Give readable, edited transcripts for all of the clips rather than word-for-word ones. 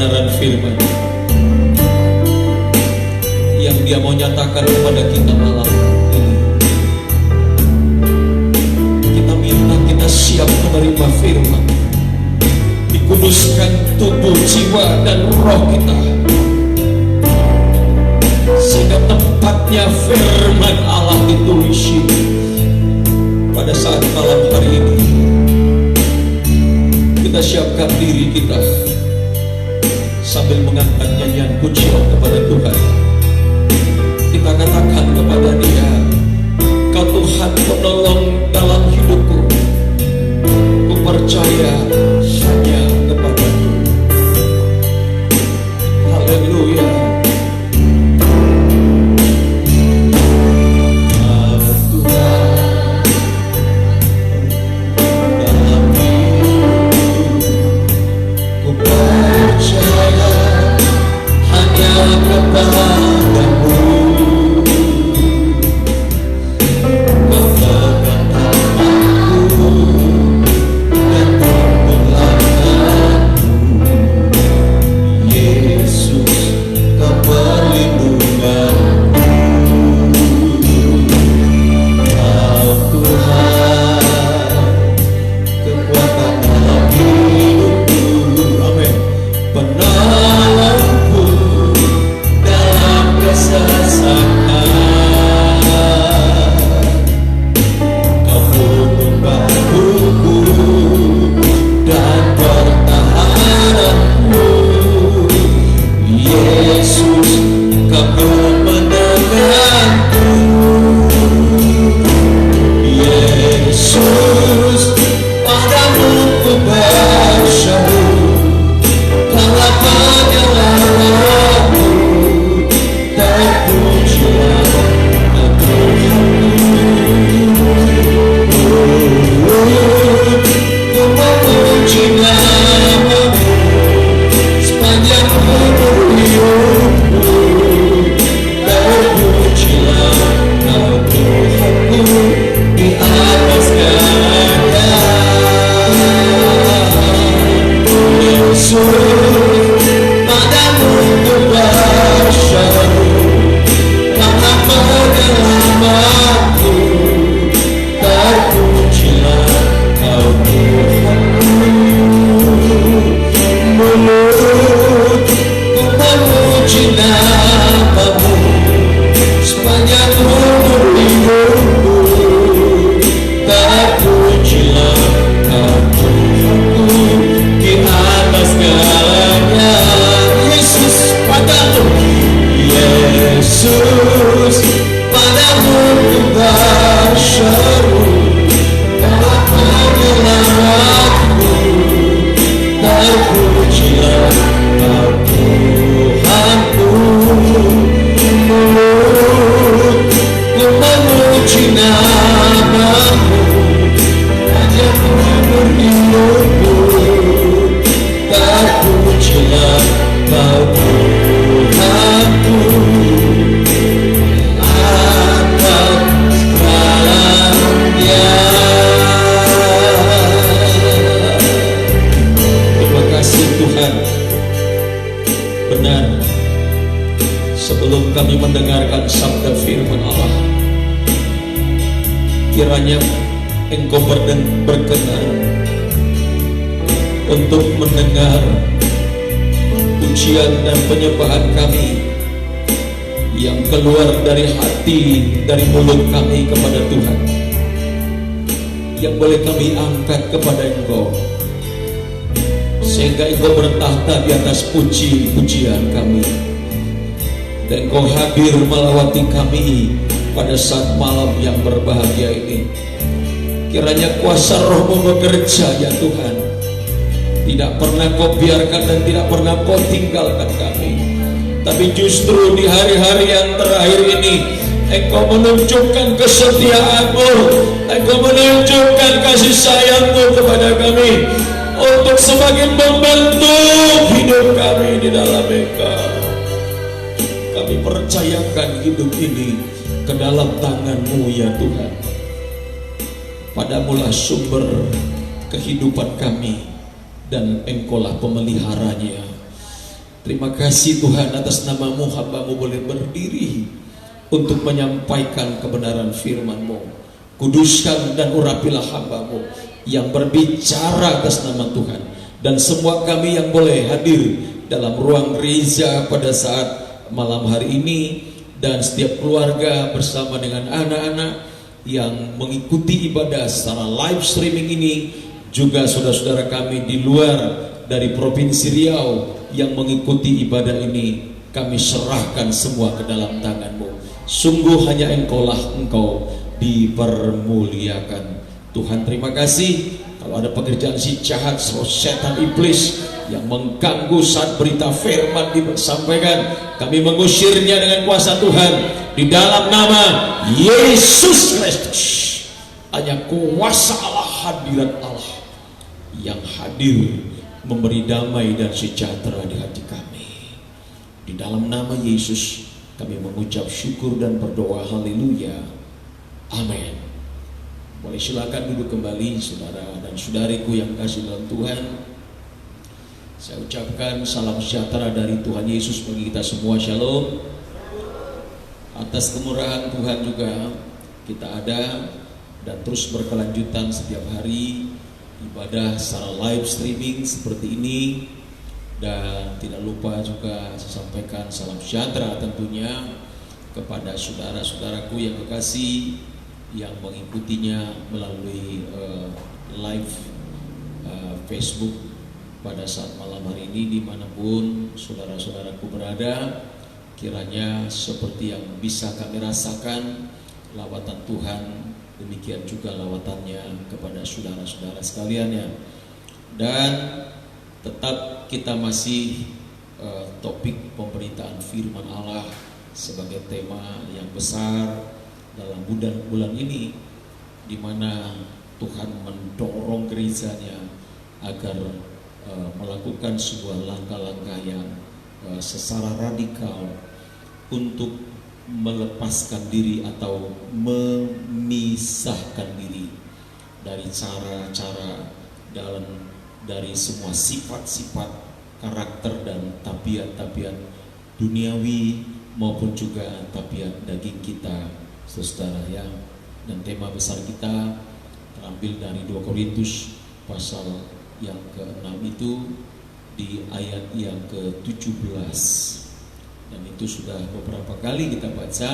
kebenaran firman yang Dia mau nyatakan kepada kita malam ini. Kita minta kita siap menerima firman, dikuduskan tubuh, jiwa, dan roh kita, sehingga tempatnya firman Allah itu isi pada saat malam hari ini. Kita siapkan diri kita sambil mengangkat nyanyian pujian kepada Tuhan. Kita katakan kepada Dia, Kau Tuhan penolong dalam hidupku, ku percaya hanya kepada-Mu. Haleluya. Kiranya Engkau berkenan untuk mendengar pujian dan penyembahan kami yang keluar dari hati, dari mulut kami kepada Tuhan, yang boleh kami angkat kepada Engkau, sehingga Engkau bertahta di atas puji-pujian kami, dan Engkau hadir melawati kami pada saat malam yang berbahagia ini. Kiranya kuasa Roh-Mu bekerja ya Tuhan. Tidak pernah Kau biarkan dan tidak pernah Kau tinggalkan kami, tapi justru di hari-hari yang terakhir ini Engkau menunjukkan kesetiaan-Mu, Engkau menunjukkan kasih sayang-Mu kepada kami untuk semakin membentuk hidup kami di dalam Engkau. Kami percayakan hidup ini ke dalam tangan-Mu ya Tuhan. Padamu lah sumber kehidupan kami, dan Engkau lah pemeliharanya. Terima kasih Tuhan atas nama-Mu hamba-Mu boleh berdiri untuk menyampaikan kebenaran firman-Mu. Kuduskan dan urapilah hamba-Mu yang berbicara atas nama Tuhan. Dan semua kami yang boleh hadir dalam ruang gereja pada saat malam hari ini, dan setiap keluarga bersama dengan anak-anak yang mengikuti ibadah secara live streaming ini, juga saudara-saudara kami di luar dari Provinsi Riau yang mengikuti ibadah ini, kami serahkan semua ke dalam tangan-Mu. Sungguh hanya Engkau dipermuliakan. Tuhan terima kasih. Kalau ada pekerjaan si jahat, setan iblis yang mengganggu saat berita firman disampaikan, kami mengusirnya dengan kuasa Tuhan di dalam nama Yesus Kristus. Hanya kuasa Allah, hadirat Allah yang hadir memberi damai dan sejahtera di hati kami. Di dalam nama Yesus kami mengucap syukur dan berdoa. Haleluya. Amin. Boleh silakan duduk kembali saudara dan saudariku yang kasih dalam Tuhan. Saya ucapkan salam sejahtera dari Tuhan Yesus bagi kita semua. Shalom. Atas kemurahan Tuhan juga kita ada dan terus berkelanjutan setiap hari ibadah secara live streaming seperti ini. Dan tidak lupa juga saya sampaikan salam sejahtera tentunya kepada saudara-saudaraku yang kekasih yang mengikutinya melalui live Facebook pada saat malam hari ini, dimanapun saudara-saudaraku berada. Kiranya seperti yang bisa kami rasakan lawatan Tuhan, demikian juga lawatannya kepada saudara-saudara sekalian ya. Dan tetap kita masih topik pemberitaan firman Allah sebagai tema yang besar dalam bulan ini, di mana Tuhan mendorong gerejanya agar melakukan sebuah langkah-langkah yang secara radikal untuk melepaskan diri atau memisahkan diri dari cara-cara dari semua sifat-sifat, karakter dan tabiat-tabiat duniawi maupun juga tabiat daging kita, saudara ya. Dan tema besar kita terambil dari 2 Korintus pasal yang ke-6 itu di ayat yang ke-17. Dan itu sudah beberapa kali kita baca,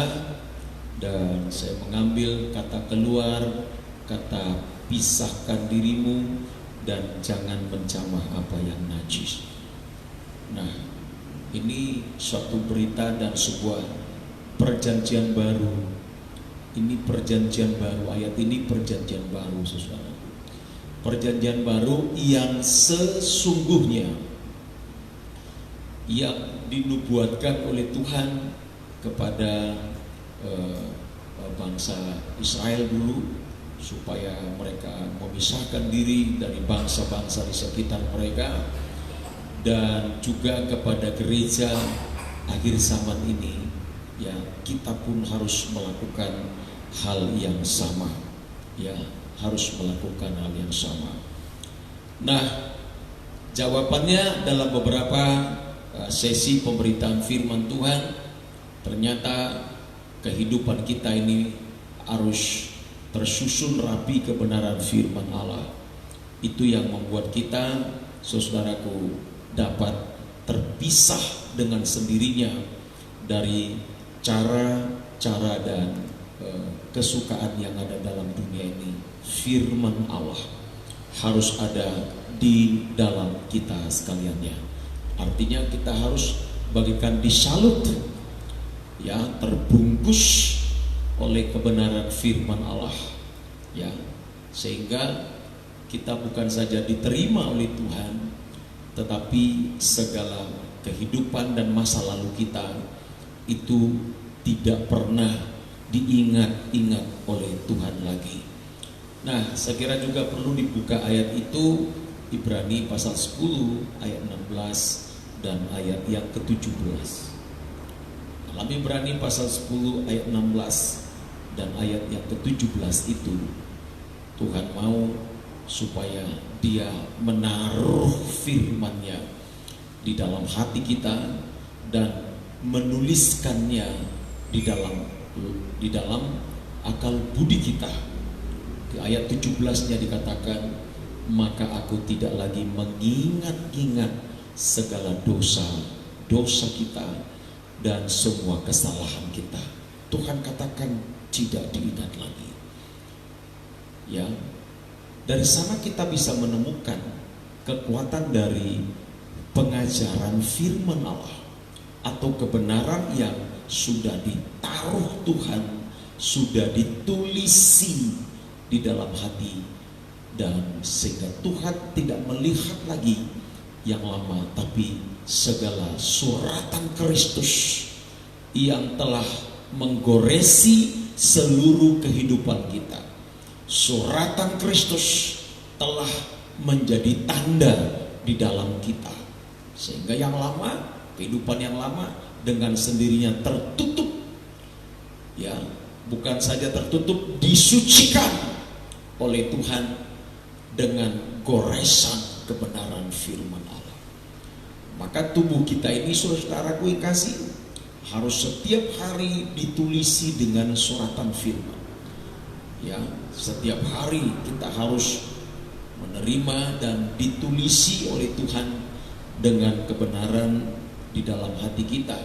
dan saya mengambil kata keluar, kata pisahkan dirimu, dan jangan mencamah apa yang najis. Nah, ini suatu berita dan sebuah perjanjian baru. Ini perjanjian baru, ayat ini perjanjian baru saudara. Perjanjian baru yang sesungguhnya yang dinubuatkan oleh Tuhan kepada bangsa Israel dulu, supaya mereka memisahkan diri dari bangsa-bangsa di sekitar mereka, dan juga kepada gereja akhir zaman ini ya, kita pun harus melakukan hal yang sama ya, harus melakukan hal yang sama. Nah, jawabannya dalam beberapa sesi pemberitaan firman Tuhan, ternyata kehidupan kita ini harus tersusun rapi kebenaran firman Allah. Itu yang membuat kita, saudaraku, dapat terpisah dengan sendirinya dari cara-cara dan kesukaan yang ada dalam dunia ini. Firman Allah harus ada di dalam kita sekaliannya. Artinya kita harus bagikan disalut ya, terbungkus oleh kebenaran firman Allah ya, sehingga kita bukan saja diterima oleh Tuhan, tetapi segala kehidupan dan masa lalu kita itu tidak pernah diingat-ingat oleh Tuhan lagi. Nah, saya kira juga perlu dibuka ayat itu, Ibrani pasal 10 ayat 16 dan ayat yang ke-17. Dalam Ibrani pasal 10 ayat 16 dan ayat yang ke-17 itu, Tuhan mau supaya Dia menaruh firman-Nya di dalam hati kita dan menuliskannya di dalam akal budi kita. Di ayat 17-nya dikatakan, maka aku tidak lagi mengingat-ingat segala dosa kita dan semua kesalahan kita. Tuhan katakan tidak diingat lagi. Ya, dari sana kita bisa menemukan kekuatan dari pengajaran firman Allah atau kebenaran yang sudah ditaruh Tuhan, sudah ditulisi di dalam hati, dan sehingga Tuhan tidak melihat lagi yang lama, tapi segala suratan Kristus yang telah menggoresi seluruh kehidupan kita. Suratan Kristus telah menjadi tanda di dalam kita, sehingga yang lama, kehidupan yang lama dengan sendirinya tertutup. Ya, bukan saja tertutup, disucikan oleh Tuhan dengan goresan kebenaran firman Allah. Maka tubuh kita ini, saudaraku yang kasih, harus setiap hari ditulisi dengan suratan firman. Ya, setiap hari kita harus menerima dan ditulisi oleh Tuhan dengan kebenaran di dalam hati kita,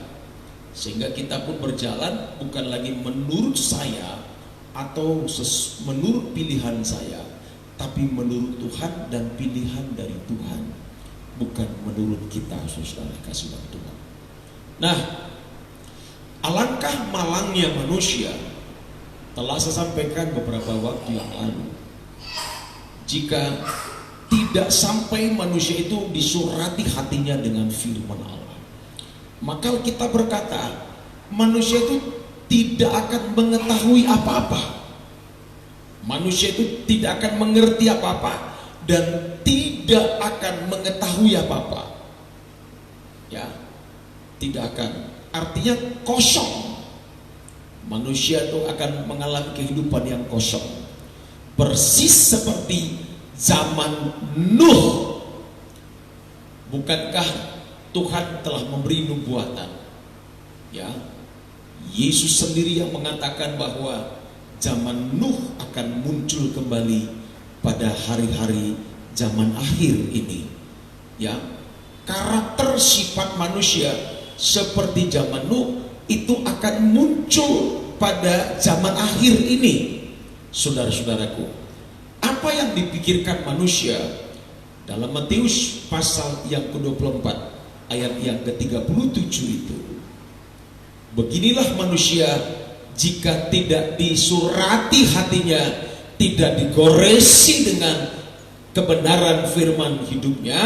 sehingga kita pun berjalan bukan lagi menurut saya atau menurut pilihan saya, tapi menurut Tuhan dan pilihan dari Tuhan, bukan menurut kita, saudara kasih Tuhan. Nah, alangkah malangnya manusia, telah saya sampaikan beberapa waktu yang lalu, jika tidak sampai manusia itu disurati hatinya dengan firman Allah, maka kita berkata manusia itu tidak akan mengetahui apa-apa, manusia itu tidak akan mengerti apa-apa, dan tidak akan mengetahui apa-apa. Ya, tidak akan, artinya kosong. Manusia itu akan mengalami kehidupan yang kosong, persis seperti zaman Nuh. Bukankah Tuhan telah memberi nubuatan? Ya, Yesus sendiri yang mengatakan bahwa zaman Nuh akan muncul kembali pada hari-hari zaman akhir ini. Ya, karakter sifat manusia seperti zaman Nuh itu akan muncul pada zaman akhir ini. Saudara-saudaraku, apa yang dipikirkan manusia dalam Matius pasal yang ke-24 ayat yang ke-37 itu, beginilah manusia jika tidak disurati hatinya, tidak digoresi dengan kebenaran firman hidupnya,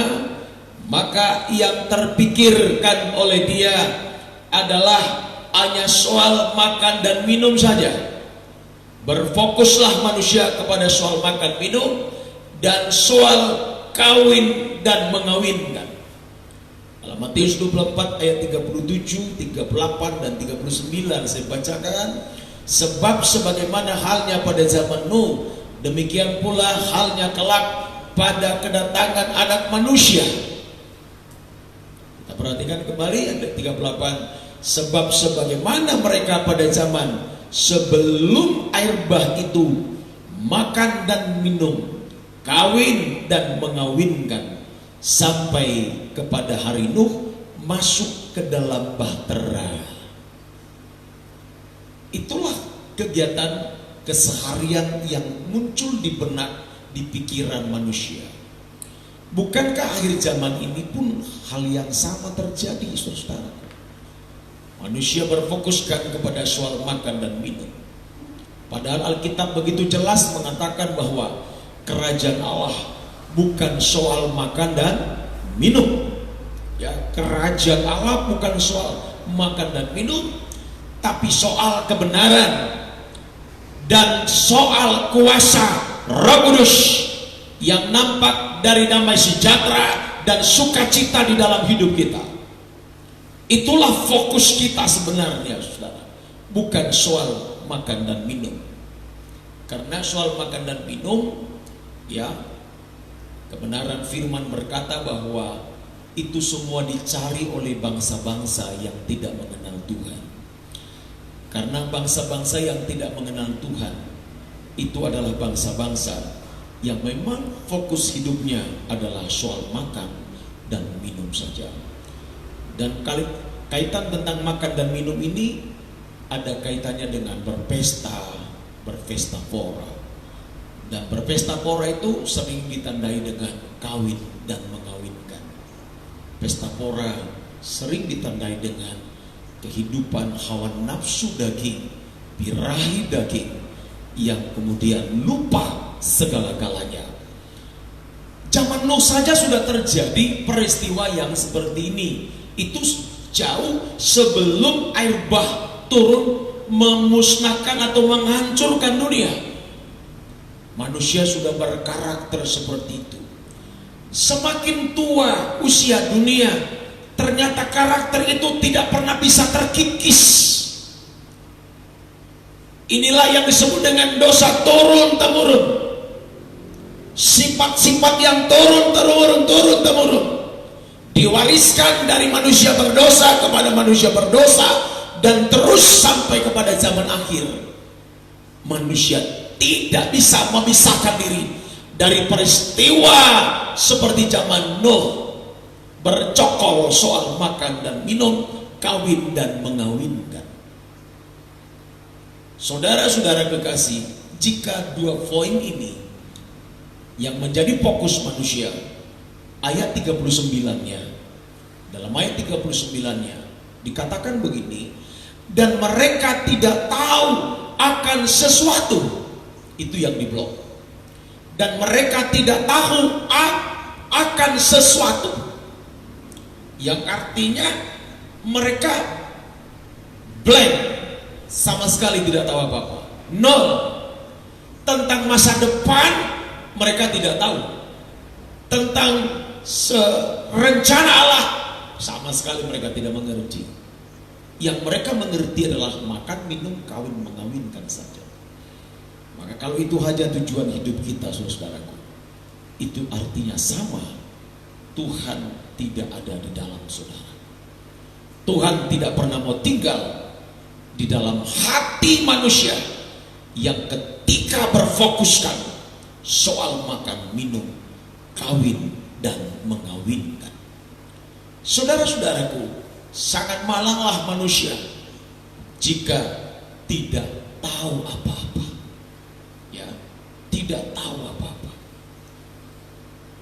maka yang terpikirkan oleh dia adalah hanya soal makan dan minum saja. Berfokuslah manusia kepada soal makan minum dan soal kawin dan mengawinkan. Dalam Matius 24 ayat 37, 38 dan 39 saya bacakan. Sebab sebagaimana halnya pada zaman Nuh, demikian pula halnya kelak pada kedatangan Anak Manusia. Kita perhatikan kembali ayat 38. Sebab sebagaimana mereka pada zaman sebelum air bah itu makan dan minum, kawin dan mengawinkan, sampai kepada hari Nuh masuk ke dalam bahtera. Itulah kegiatan keseharian yang muncul di benak, di pikiran manusia. Bukankah akhir zaman ini pun hal yang sama terjadi, saudara? Manusia berfokuskan kepada soal makan dan minum, padahal Alkitab begitu jelas mengatakan bahwa kerajaan Allah bukan soal makan dan minum. Ya, kerajaan Allah bukan soal makan dan minum, tapi soal kebenaran dan soal kuasa Roh Kudus yang nampak dari damai sejahtera dan sukacita di dalam hidup kita. Itulah fokus kita sebenarnya, saudara, bukan soal makan dan minum. Karena soal makan dan minum, ya, kebenaran firman berkata bahwa itu semua dicari oleh bangsa-bangsa yang tidak mengenal Tuhan. Karena bangsa-bangsa yang tidak mengenal Tuhan itu adalah bangsa-bangsa yang memang fokus hidupnya adalah soal makan dan minum saja. Dan kaitan tentang makan dan minum ini ada kaitannya dengan berpesta pora. Dan berpesta pora itu sering ditandai dengan kawin dan mengawinkan. Pesta pora sering ditandai dengan kehidupan hawa nafsu daging, birahi daging yang kemudian lupa segala-galanya. Zaman Nuh saja sudah terjadi peristiwa yang seperti ini. Itu jauh sebelum air bah turun memusnahkan atau menghancurkan dunia. Manusia sudah berkarakter seperti itu. Semakin tua usia dunia, ternyata karakter itu tidak pernah bisa terkikis. Inilah yang disebut dengan dosa turun-temurun. Sifat-sifat yang turun-temurun diwariskan dari manusia berdosa kepada manusia berdosa, dan terus sampai kepada zaman akhir. Manusia tidak bisa memisahkan diri dari peristiwa seperti zaman Nuh, bercokol soal makan dan minum, kawin dan mengawinkan. Saudara-saudara kekasih, jika dua poin ini yang menjadi fokus manusia, ayat 39-nya, dalam ayat 39-nya dikatakan begini, dan mereka tidak tahu akan sesuatu, itu yang diblok. Dan mereka tidak tahu akan sesuatu, yang artinya mereka blank, sama sekali tidak tahu apa-apa, nol. Tentang masa depan mereka tidak tahu, tentang rencana Allah sama sekali mereka tidak mengerti. Yang mereka mengerti adalah makan, minum, kawin, mengawinkan saja. Maka kalau itu saja tujuan hidup kita, saudaraku, itu artinya sama, Tuhan tidak ada di dalam saudara. Tuhan tidak pernah mau tinggal di dalam hati manusia yang ketika berfokuskan soal makan, minum, kawin, dan mengawinkan. Saudara-saudaraku, sangat malanglah manusia jika tidak tahu apa-apa, ya, tidak tahu apa-apa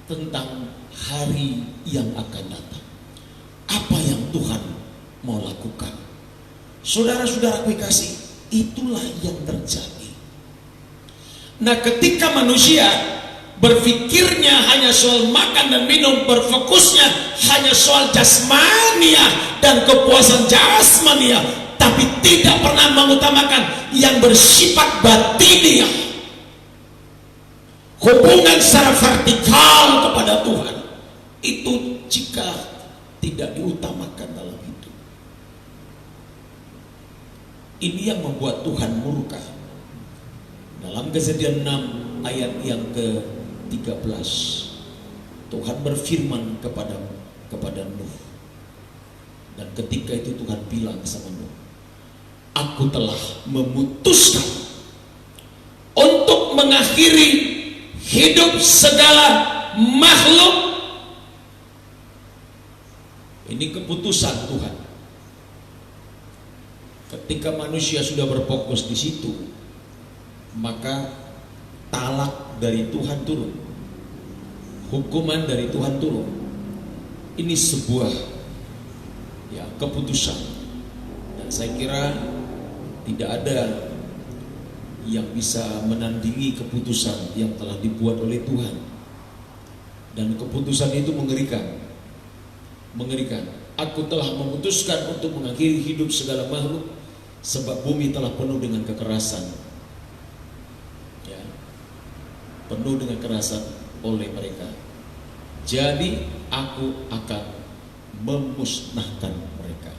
tentang hari yang akan datang, apa yang Tuhan mau lakukan. Saudara-saudara kekasih, itulah yang terjadi. Nah, ketika manusia berpikirnya hanya soal makan dan minum, berfokusnya hanya soal jasmania dan kepuasan jasmania, tapi tidak pernah mengutamakan yang bersifat batiniah, hubungan secara vertikal kepada Tuhan, itu jika tidak diutamakan dalam hidup, ini yang membuat Tuhan murka. Dalam Kejadian 6 ayat yang ke-13, Tuhan berfirman kepada Nuh. Dan ketika itu Tuhan bilang sama Nuh, aku telah memutuskan untuk mengakhiri hidup segala makhluk. Ini keputusan Tuhan. Ketika manusia sudah berfokus di situ, maka talak dari Tuhan turun, hukuman dari Tuhan turun. Ini sebuah keputusan, dan saya kira tidak ada yang bisa menandingi keputusan yang telah dibuat oleh Tuhan. Dan keputusan itu mengerikan. Aku telah memutuskan untuk mengakhiri hidup segala makhluk, sebab bumi telah penuh dengan kekerasan, penuh dengan kekerasan oleh mereka. Jadi aku akan memusnahkan mereka.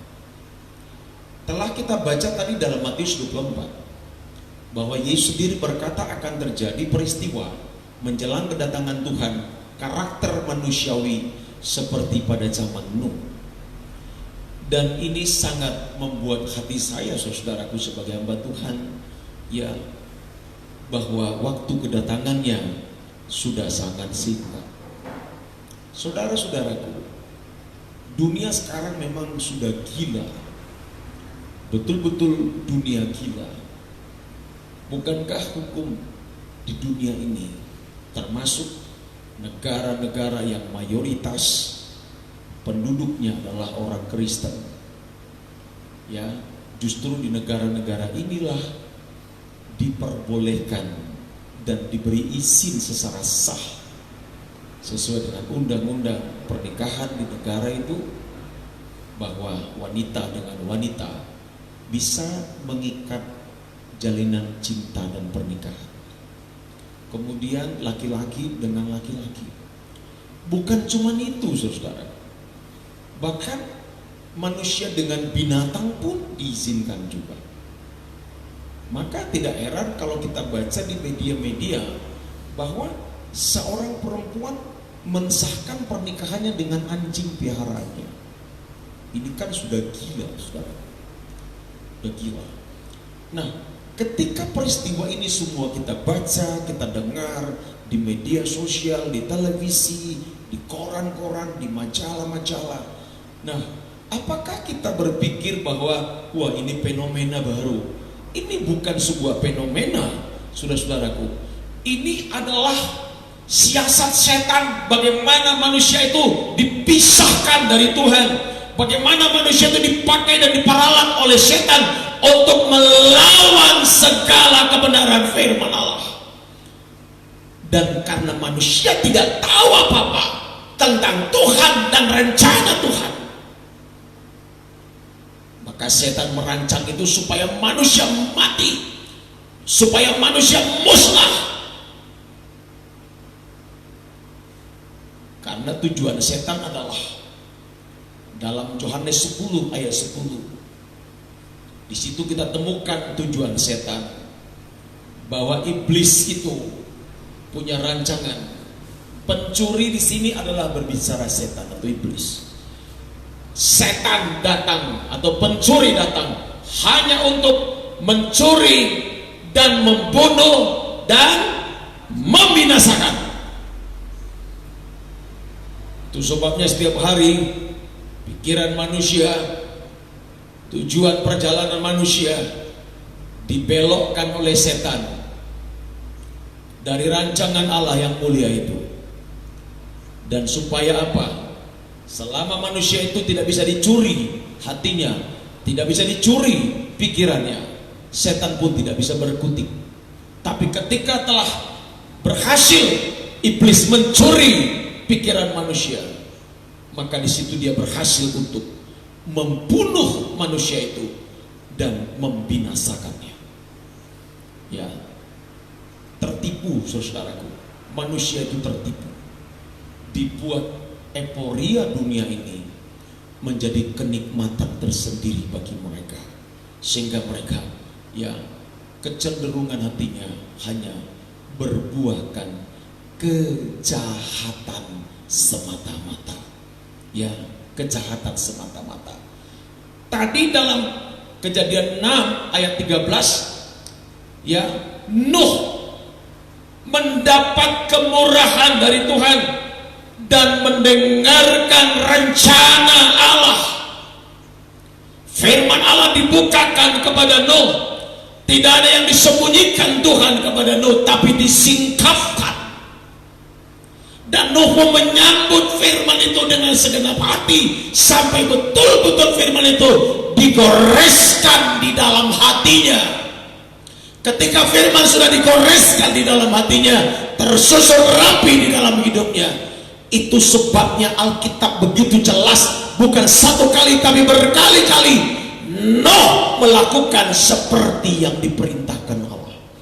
Telah kita baca tadi dalam Matius 24 bahwa Yesus sendiri berkata akan terjadi peristiwa menjelang kedatangan Tuhan. Karakter manusiawi seperti pada zaman Nuh. Dan ini sangat membuat hati saya, saudaraku, sebagai hamba Tuhan, ya, bahwa waktu kedatangannya sudah sangat singkat. Saudara-saudaraku, dunia sekarang memang sudah gila, betul-betul dunia gila. Bukankah hukum di dunia ini, termasuk negara-negara yang mayoritas penduduknya adalah orang Kristen, ya, justru di negara-negara inilah diperbolehkan dan diberi izin secara sah sesuai dengan undang-undang pernikahan di negara itu, bahwa wanita dengan wanita bisa mengikat jalinan cinta dan pernikahan. Kemudian laki-laki dengan laki-laki. Bukan cuma itu, saudara, bahkan manusia dengan binatang pun diizinkan juga. Maka tidak heran kalau kita baca di media-media bahwa seorang perempuan mensahkan pernikahannya dengan anjing peliharaannya. Ini kan sudah gila, saudara. Sudah gila. Nah, ketika peristiwa ini semua kita baca, kita dengar di media sosial, di televisi, di koran-koran, di majalah-majalah. Nah, apakah kita berpikir bahwa wah, ini fenomena baru? Ini bukan sebuah fenomena, saudara-saudaraku. Ini adalah siasat setan, bagaimana manusia itu dipisahkan dari Tuhan, bagaimana manusia itu dipakai dan diperalat oleh setan untuk melawan segala kebenaran firman Allah. Dan karena manusia tidak tahu apa-apa tentang Tuhan dan rencana Tuhan, maka setan merancang itu supaya manusia mati, supaya manusia musnah. Karena tujuan setan adalah dalam Yohanes 10 ayat 10. Di situ kita temukan tujuan setan, bahwa iblis itu punya rancangan. Pencuri di sini adalah berbicara setan atau iblis. Setan datang atau pencuri datang hanya untuk mencuri dan membunuh dan membinasakan. Itu sebabnya setiap hari pikiran manusia, tujuan perjalanan manusia dibelokkan oleh setan dari rancangan Allah yang mulia itu. Dan supaya apa? Selama manusia itu tidak bisa dicuri hatinya, tidak bisa dicuri pikirannya, setan pun tidak bisa berkutik. Tapi ketika telah berhasil iblis mencuri pikiran manusia, maka di situ dia berhasil untuk membunuh manusia itu dan membinasakannya. Ya, tertipu, saudaraku. Manusia itu tertipu, dibuat euforia dunia ini menjadi kenikmatan tersendiri bagi mereka, sehingga mereka, ya, kecenderungan hatinya hanya berbuahkan kejahatan semata-mata. Ya, kejahatan semata-mata. Tadi dalam Kejadian 6 ayat 13, ya, Nuh mendapat kemurahan dari Tuhan dan mendengarkan rencana Allah. Firman Allah dibukakan kepada Nuh. Tidak ada yang disembunyikan Tuhan kepada Nuh, tapi disingkapkan. Dan Nuh menyambut firman itu dengan segenap hati, sampai betul-betul firman itu digoreskan di dalam hatinya. Ketika firman sudah digoreskan di dalam hatinya, tersusun rapi di dalam hidupnya. Itu sebabnya Alkitab begitu jelas, bukan satu kali tapi berkali-kali Nuh melakukan seperti yang diperintahkan Allah.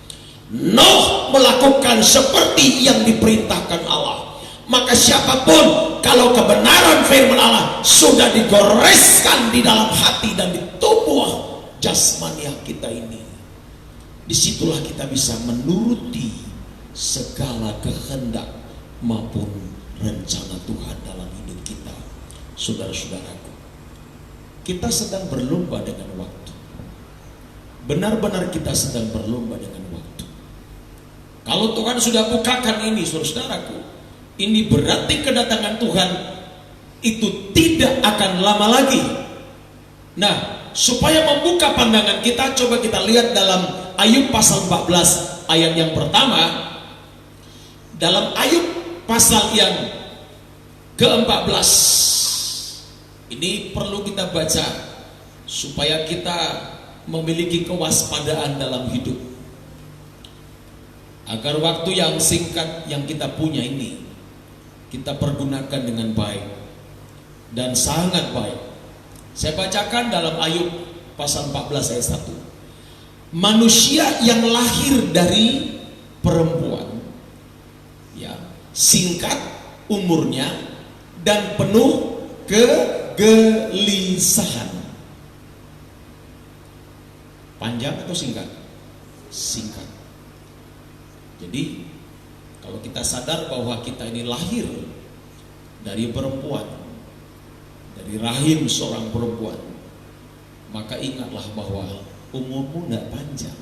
Nuh melakukan seperti yang diperintahkan Allah. Maka siapapun, kalau kebenaran firman Allah sudah digoreskan di dalam hati dan di tubuh jasmaniah kita ini, disitulah kita bisa menuruti segala kehendak maupun rencana Tuhan dalam hidup kita. Saudara-saudaraku, kita sedang berlomba dengan waktu. Benar-benar kita sedang berlomba dengan waktu. Kalau Tuhan sudah bukakan ini, saudara-saudaraku, ini berarti kedatangan Tuhan itu tidak akan lama lagi. Nah, supaya membuka pandangan kita, coba kita lihat dalam Ayub pasal 14 ayat yang pertama. Dalam Ayub pasal yang ke-14 ini perlu kita baca supaya kita memiliki kewaspadaan dalam hidup, agar waktu yang singkat yang kita punya ini kita pergunakan dengan baik dan sangat baik. Saya bacakan dalam Ayub pasal 14 ayat 1. Manusia yang lahir dari perempuan, ya, singkat umurnya dan penuh kegelisahan. Panjang atau singkat? Singkat. Jadi kalau kita sadar bahwa kita ini lahir dari perempuan, dari rahim seorang perempuan, maka ingatlah bahwa umurmu tidak panjang.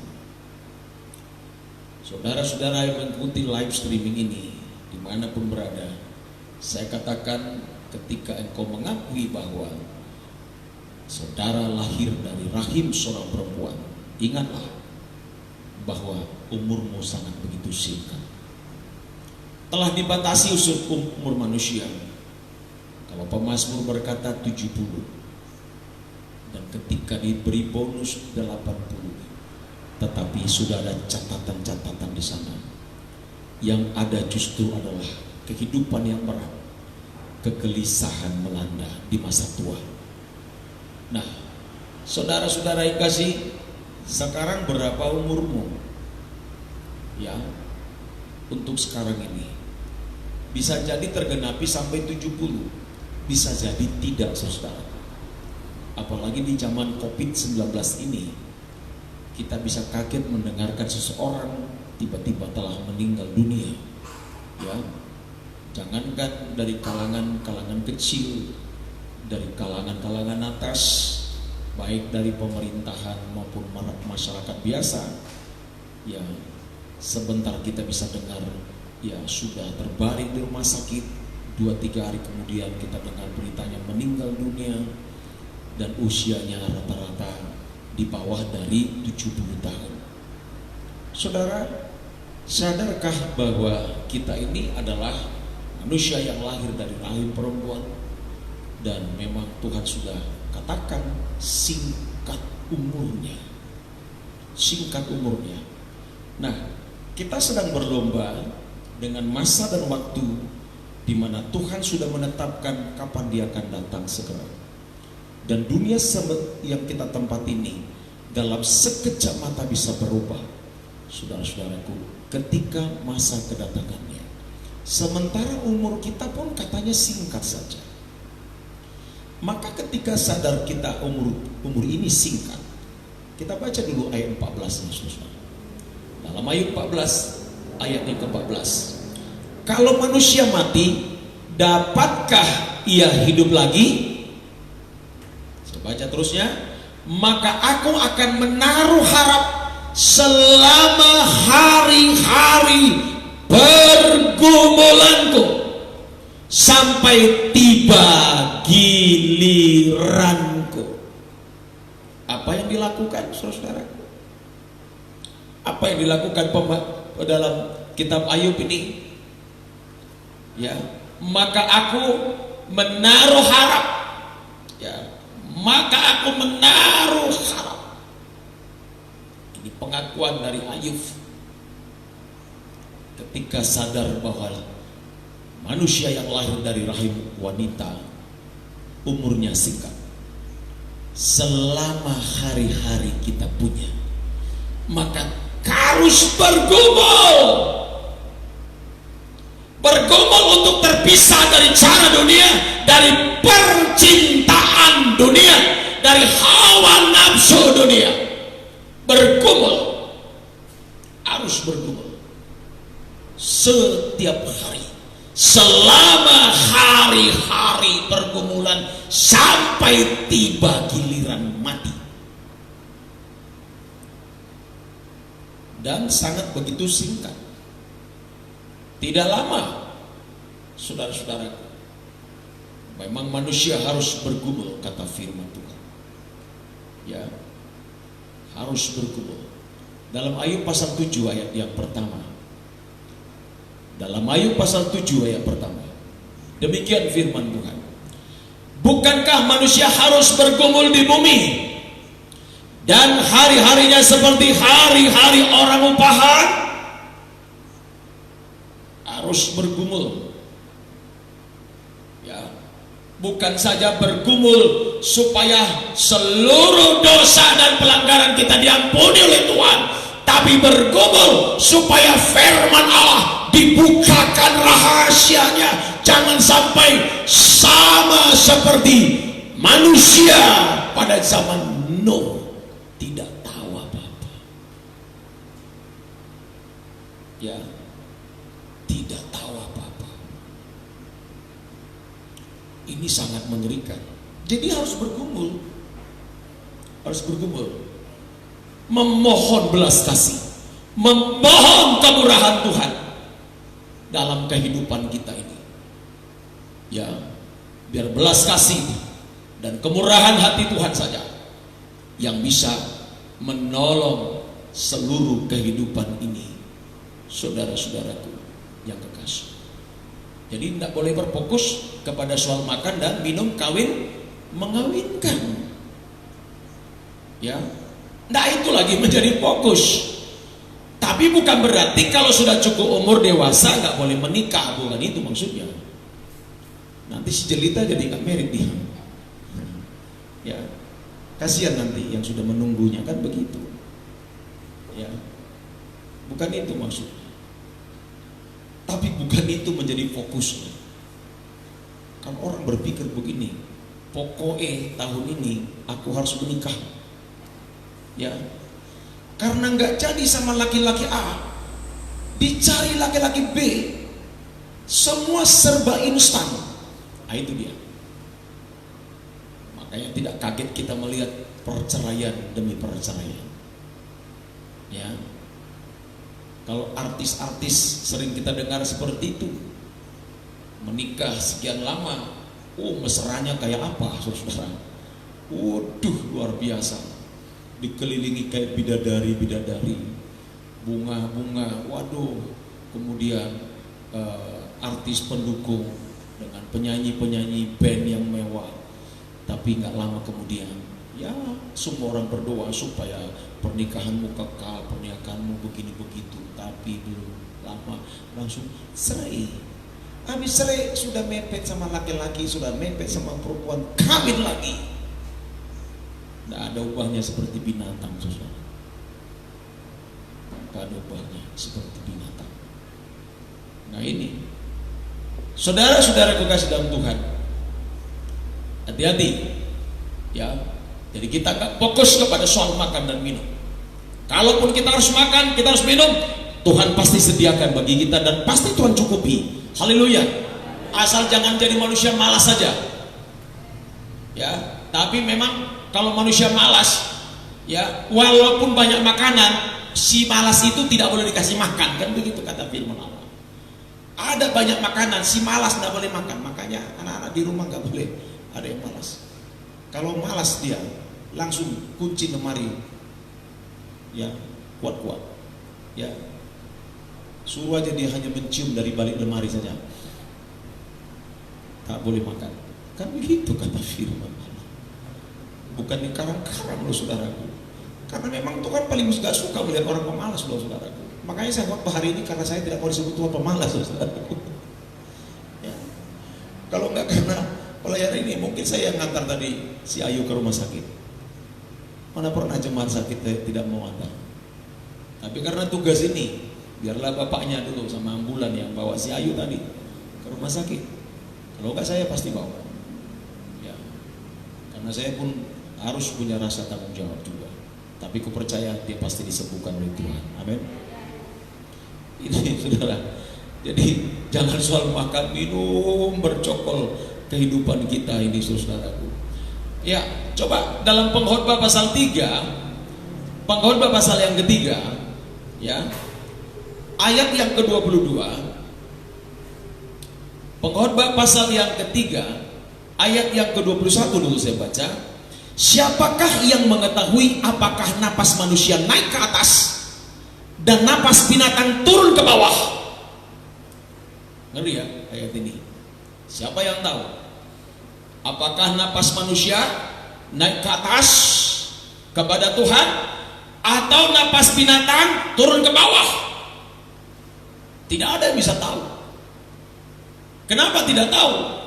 Saudara-saudara yang mengikuti live streaming ini dimanapun berada, saya katakan, ketika engkau mengakui bahwa saudara lahir dari rahim seorang perempuan, ingatlah bahwa umurmu sangat begitu singkat. Telah dibatasi umur manusia. Kalau pemazmur berkata 70, dan ketika diberi bonus 80, tetapi sudah ada catatan-catatan di sana. Yang ada justru adalah kehidupan yang berat, kegelisahan melanda di masa tua. Nah, saudara-saudara yang kasih, sekarang berapa umurmu? Ya, untuk sekarang ini bisa jadi tergenapi sampai 70, bisa jadi tidak, saudara. Apalagi di zaman COVID-19 ini, kita bisa kaget mendengarkan seseorang tiba-tiba telah meninggal dunia. Ya, jangankan dari kalangan kecil, dari kalangan atas, baik dari pemerintahan maupun masyarakat biasa, ya sebentar kita bisa dengar, ya sudah terbaring di rumah sakit, 2-3 hari kemudian kita dengar beritanya meninggal dunia, dan usianya rata-rata di bawah dari 70 tahun. Saudara, sadarkah bahwa kita ini adalah manusia yang lahir dari rahim perempuan, dan memang Tuhan sudah katakan singkat umurnya. Singkat umurnya. Nah, kita sedang berlomba dengan masa dan waktu di mana Tuhan sudah menetapkan kapan Dia akan datang segera. Dan dunia yang kita tempat ini dalam sekejap mata bisa berubah, saudara-saudaraku, ketika masa kedatangannya. Sementara umur kita pun katanya singkat saja. Maka ketika sadar kita umur ini singkat, kita baca dulu ayat 14 nya, saudara. Dalam Ayub 14 ayat yang ke-14. Kalau manusia mati, dapatkah ia hidup lagi? Baca terusnya, maka aku akan menaruh harap selama hari-hari pergumulanku sampai tiba giliranku. Apa yang dilakukan, saudara? Apa yang dilakukan dalam kitab Ayub ini? Ya, maka aku menaruh harap. Ya, maka aku menaruh harap. Ini pengakuan dari Ayub ketika sadar bahwa manusia yang lahir dari rahim wanita umurnya singkat. Selama hari-hari kita punya, maka harus bergumul untuk terpisah dari cara dunia, dari percintaan dunia, dari hawa nafsu dunia. Harus bergumul setiap hari, selama hari-hari pergumulan sampai tiba giliran mati. Dan sangat begitu singkat, tidak lama, saudara-saudaraku. Memang manusia harus bergumul, kata firman Tuhan. Ya, harus bergumul. Dalam Ayub pasal 7 ayat yang pertama. Dalam Ayub pasal 7 ayat pertama. Demikian firman Tuhan. Bukankah manusia harus bergumul di bumi? Dan hari-harinya seperti hari-hari orang upahan? Harus bergumul. Ya, bukan saja bergumul supaya seluruh dosa dan pelanggaran kita diampuni oleh Tuhan, tapi bergumul supaya firman Allah dibukakan rahasianya. Jangan sampai sama seperti manusia pada zaman Nuh, tidak tahu apa-apa. Ya, tidak tahu apa-apa. Ini sangat mengerikan. Jadi harus bergumul, memohon belas kasih, memohon kemurahan Tuhan dalam kehidupan kita ini. Ya, biar belas kasih dan kemurahan hati Tuhan saja yang bisa menolong seluruh kehidupan ini, saudara-saudaraku yang kekasih. Jadi tidak boleh berfokus kepada soal makan dan minum, kawin, mengawinkan. Ya, nah itu lagi menjadi fokus. Tapi bukan berarti kalau sudah cukup umur dewasa nggak boleh menikah, bukan itu maksudnya. Nanti si jelita jadi nggak merit dia. Ya, kasihan nanti yang sudah menunggunya, kan begitu. Ya, bukan itu maksudnya. Tapi bukan itu menjadi fokusnya. Kan orang berpikir begini, pokoknya tahun ini aku harus menikah. Ya, karena nggak jadi sama laki-laki A, dicari laki-laki B, semua serba instan. Nah, itu dia. Makanya tidak kaget kita melihat perceraian demi perceraian. Ya, kalau artis-artis sering kita dengar seperti itu, menikah sekian lama, mesranya kayak apa, saudara? Waduh, luar biasa. Dikelilingi kayak bidadari-bidadari, bunga-bunga, waduh. Kemudian artis pendukung dengan penyanyi-penyanyi band yang mewah. Tapi nggak lama kemudian, ya semua orang berdoa supaya pernikahanmu kekal, pernikahanmu begini begitu. Tapi belum lama langsung cerai. Habis cerai sudah mepet sama laki-laki, sudah mepet sama perempuan, kawin lagi. Tidak ada ubahnya seperti binatang, saudara. Tidak ada ubahnya seperti binatang. Nah ini, saudara-saudara kekasih dalam Tuhan, hati-hati, ya. Jadi kita gak fokus kepada soal makan dan minum. Kalaupun kita harus makan, kita harus minum, Tuhan pasti sediakan bagi kita dan pasti Tuhan cukupi. Haleluya. Asal jangan jadi manusia malas saja. Ya, tapi memang kalau manusia malas, ya, walaupun banyak makanan, si malas itu tidak boleh dikasih makan, kan begitu kata firman Allah. Ada banyak makanan, si malas tidak boleh makan. Makanya anak-anak di rumah nggak boleh ada yang malas. Kalau malas dia langsung kunci lemari, ya, kuat-kuat, ya, suruh aja dia hanya mencium dari balik lemari saja, tak boleh makan. Kan begitu kata firman Allah. Bukan dikarang-karang loh saudaraku. Karena memang Tuhan paling gak suka melihat orang pemalas loh saudaraku. Makanya saya waktu hari ini karena saya tidak mau disebut Tuhan pemalas loh saudaraku. Ya. Kalau enggak karena pelayanan ini mungkin saya yang ngantar tadi si Ayu ke rumah sakit. Mana pernah jemaat sakit tidak mau antar. Tapi karena tugas ini, biarlah bapaknya dulu sama ambulan yang bawa si Ayu tadi ke rumah sakit. Kalau enggak saya pasti bawa. Ya. Karena saya pun harus punya rasa tanggung jawab juga. Tapi aku percaya dia pasti disembuhkan oleh Tuhan. Amin. Ini saudara, Jadi jangan soal makan minum bercokol kehidupan kita ini, saudaraku. Ya, coba dalam Pengkhotbah pasal 3, Pengkhotbah pasal yang ketiga, ya, ayat yang ke-22. Pengkhotbah pasal yang ketiga, ayat yang ke-21 dulu saya baca. Siapakah yang mengetahui apakah napas manusia naik ke atas dan napas binatang turun ke bawah? Ngeri ya ayat ini. Siapa yang tahu? Apakah napas manusia naik ke atas kepada Tuhan atau napas binatang turun ke bawah? Tidak ada yang bisa tahu. Kenapa tidak tahu?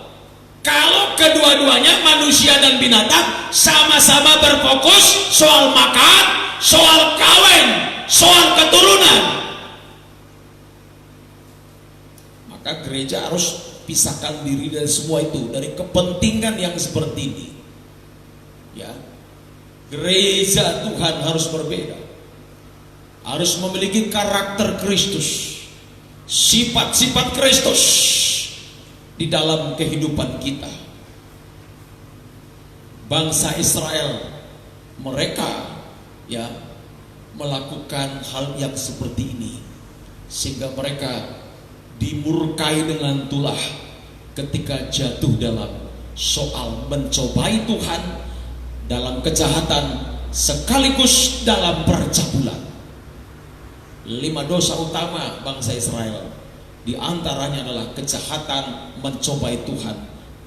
Kalau kedua-duanya, manusia dan binatang, sama-sama berfokus soal makan, soal kawin, soal keturunan. Maka gereja harus pisahkan diri dari semua itu, dari kepentingan yang seperti ini. Ya, gereja Tuhan harus berbeda, harus memiliki karakter Kristus, sifat-sifat Kristus di dalam kehidupan kita. Bangsa Israel, mereka ya melakukan hal yang seperti ini, sehingga mereka dimurkai dengan tulah ketika jatuh dalam soal mencobai Tuhan dalam kejahatan sekaligus dalam percabulan. 5 dosa utama bangsa Israel, di antaranya adalah kejahatan, mencobai Tuhan,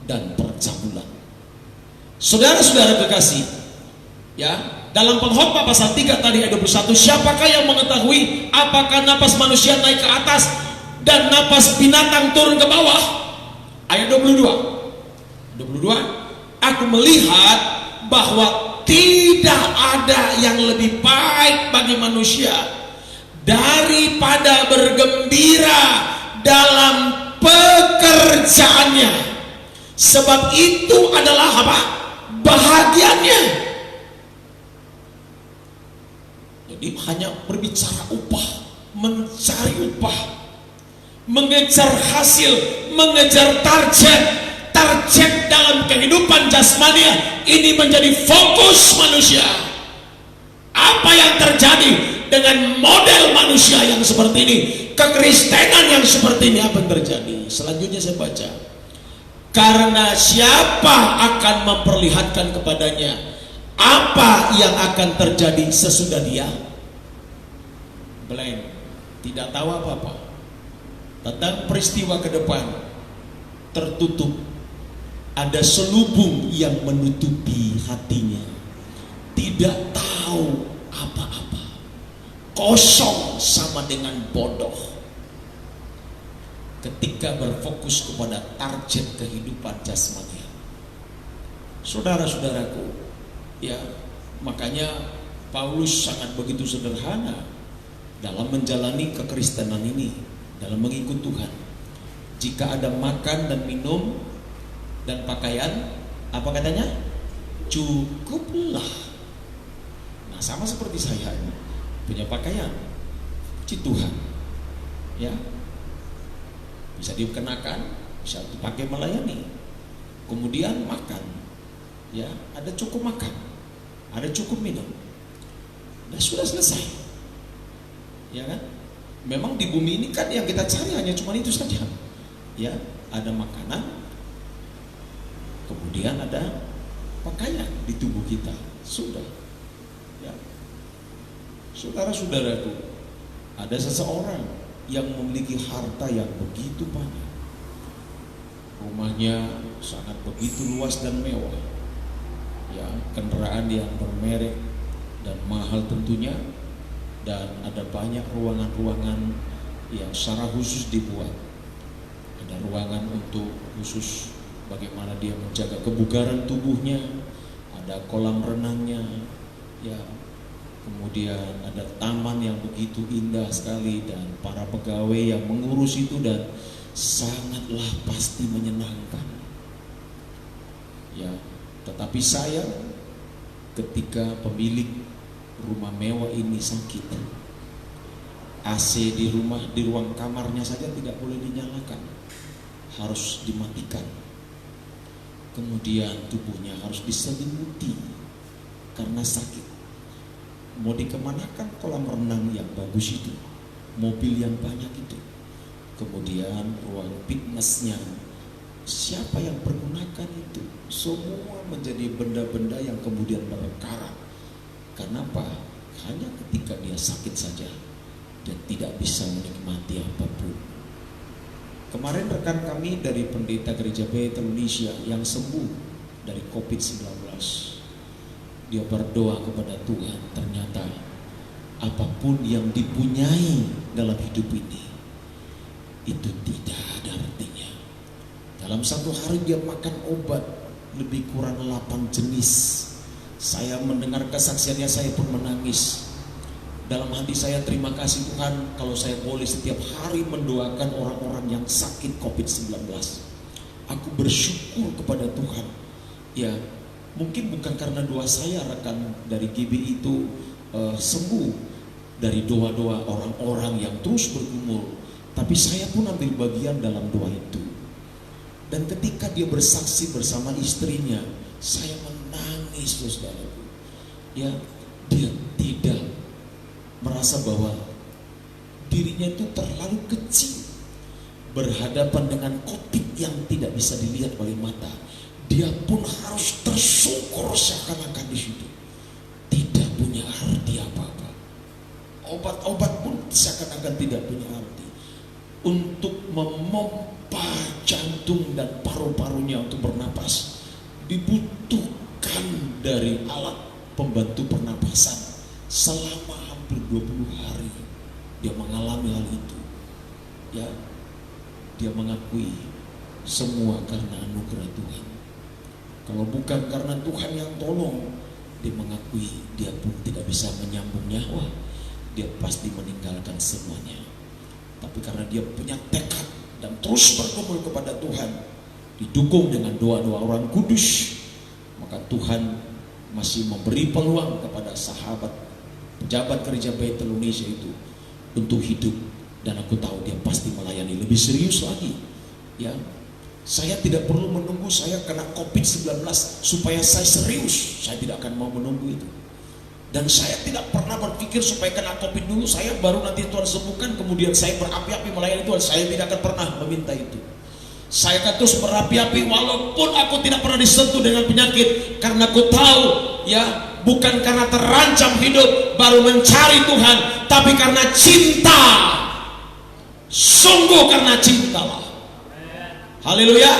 dan percabulan. Saudara-saudara kekasih, ya, dalam Pengkhotbah pasal 3 tadi ayat 21, siapakah yang mengetahui apakah napas manusia naik ke atas dan napas binatang turun ke bawah? Ayat 22, aku melihat bahwa tidak ada yang lebih baik bagi manusia daripada bergembira dalam pekerjaannya, sebab itu adalah apa? Bahagiannya. Jadi hanya berbicara upah, mencari upah, mengejar hasil, mengejar target dalam kehidupan jasmania ini menjadi fokus manusia. Apa yang terjadi dengan model manusia yang seperti ini, kekristenan yang seperti ini, apa yang terjadi? Selanjutnya saya baca, karena siapa akan memperlihatkan kepadanya apa yang akan terjadi sesudah dia? Blank, tidak tahu apa-apa tentang peristiwa ke depan, tertutup, ada selubung yang menutupi hatinya, tidak tahu apa-apa. Kosong sama dengan bodoh ketika berfokus kepada target kehidupan jasmani. Saudara-saudaraku, ya, makanya Paulus sangat begitu sederhana dalam menjalani kekristenan ini, dalam mengikut Tuhan. Jika ada makan dan minum dan pakaian, apa katanya? Cukuplah. Nah, sama seperti saya ini, punya pakaian, puji Tuhan, ya, bisa dikenakan, bisa dipakai melayani. Kemudian makan, ya, ada cukup makan, ada cukup minum, nah sudah selesai, ya kan? Memang di bumi ini kan yang kita cari hanya cuma itu saja, ya, ada makanan, kemudian ada pakaian di tubuh kita, sudah, ya. Saudara-saudaraku, ada seseorang yang memiliki harta yang begitu banyak, rumahnya sangat begitu luas dan mewah, ya, kendaraan yang bermerek dan mahal tentunya, dan ada banyak ruangan-ruangan yang secara khusus dibuat. Ada ruangan untuk khusus bagaimana dia menjaga kebugaran tubuhnya, ada kolam renangnya, ya. Kemudian ada taman yang begitu indah sekali, dan para pegawai yang mengurus itu, dan sangatlah pasti menyenangkan. Ya, tetapi sayang ketika pemilik rumah mewah ini sakit, AC di rumah, di ruang kamarnya saja tidak boleh dinyalakan, harus dimatikan. Kemudian tubuhnya harus diselimuti karena sakit. Mau dikemanakan kolam renang yang bagus itu, mobil yang banyak itu. Kemudian ruang fitnessnya, siapa yang pergunakan itu? Semua menjadi benda-benda yang kemudian berkarat. Kenapa? Hanya ketika dia sakit saja, dia tidak bisa menikmati apapun. Kemarin rekan kami dari pendeta Gereja Bethel Indonesia yang sembuh dari COVID-19, dia berdoa kepada Tuhan, ternyata apapun yang dipunyai dalam hidup ini itu tidak ada artinya. Dalam satu hari dia makan obat lebih kurang 8 jenis. Saya mendengar kesaksiannya, saya pun menangis. Dalam hati saya, terima kasih Tuhan kalau saya boleh setiap hari mendoakan orang-orang yang sakit COVID-19. Aku bersyukur kepada Tuhan. Ya, mungkin bukan karena doa saya rekan dari GB itu sembuh dari doa-doa orang-orang yang terus bergumul, tapi saya pun ambil bagian dalam doa itu. Dan ketika dia bersaksi bersama istrinya, saya menangis, saudaraku. Ya, dia tidak merasa bahwa dirinya itu terlalu kecil berhadapan dengan COVID yang tidak bisa dilihat oleh mata. Dia pun harus tersyukur seakan-akan di situ tidak punya arti apa-apa. Obat-obat pun seakan-akan tidak punya arti. Untuk memompa jantung dan paru-parunya untuk bernapas dibutuhkan dari alat pembantu pernapasan selama hampir 20 hari. Dia mengalami hal itu. Ya, dia mengakui semua karena anugerah Tuhan. Kalau bukan karena Tuhan yang tolong, dia mengakui dia pun tidak bisa menyambung nyawa, dia pasti meninggalkan semuanya. Tapi karena dia punya tekad dan terus bergumul kepada Tuhan, didukung dengan doa-doa orang kudus, maka Tuhan masih memberi peluang kepada sahabat pejabat Gereja Bethel Indonesia itu untuk hidup. Dan aku tahu dia pasti melayani lebih serius lagi. Ya, saya tidak perlu menunggu saya kena COVID-19 supaya saya serius. Saya tidak akan mau menunggu itu. Dan saya tidak pernah berpikir supaya kena COVID dulu, saya baru nanti Tuhan sembuhkan, kemudian saya berapi-api melayani Tuhan. Saya tidak akan pernah meminta itu. Saya akan terus berapi-api walaupun aku tidak pernah disentuh dengan penyakit, karena aku tahu, ya, bukan karena terancam hidup baru mencari Tuhan, tapi karena cinta. Sungguh karena cintalah. Haleluya.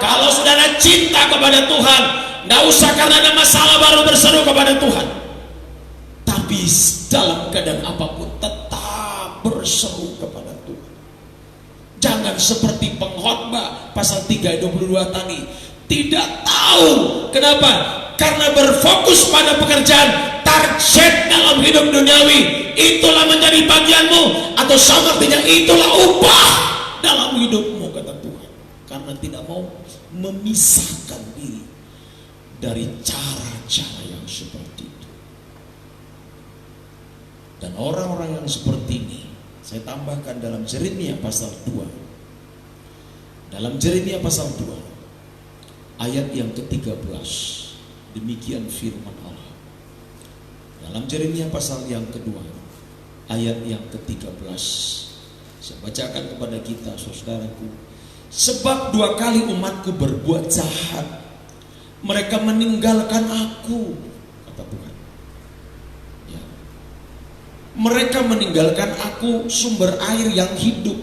Kalau sudah ada cinta kepada Tuhan, tidak usah karena ada masalah baru berseru kepada Tuhan, tapi dalam keadaan apapun tetap berseru kepada Tuhan. Jangan seperti pengkhotbah pasal 3 ayat 22 tadi, tidak tahu kenapa, karena berfokus pada pekerjaan, target dalam hidup duniawi itulah menjadi bagianmu, atau sama artinya itulah upah dalam hidupmu, kata Tuhan. Karena tidak mau memisahkan diri dari cara-cara yang seperti itu. Dan orang-orang yang seperti ini saya tambahkan dalam Yeremia pasal 2. Dalam Yeremia pasal 2 ayat yang ke-13, demikian firman Allah. Dalam Yeremia pasal yang kedua ayat yang ke-13, saya bacakan kepada kita, saudaraku. Sebab 2 kali umatku berbuat jahat, mereka meninggalkan aku, kata Tuhan. Ya. Mereka meninggalkan aku, sumber air yang hidup,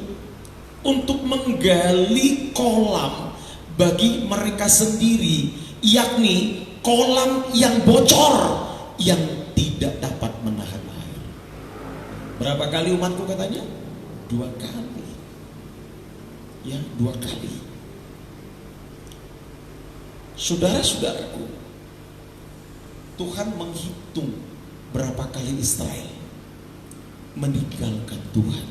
untuk menggali kolam bagi mereka sendiri, yakni kolam yang bocor yang tidak dapat menahan air. Berapa kali umatku katanya? 2 kali. Ya, 2 kali. Saudara-saudaraku, Tuhan menghitung berapa kali Israel meninggalkan Tuhan.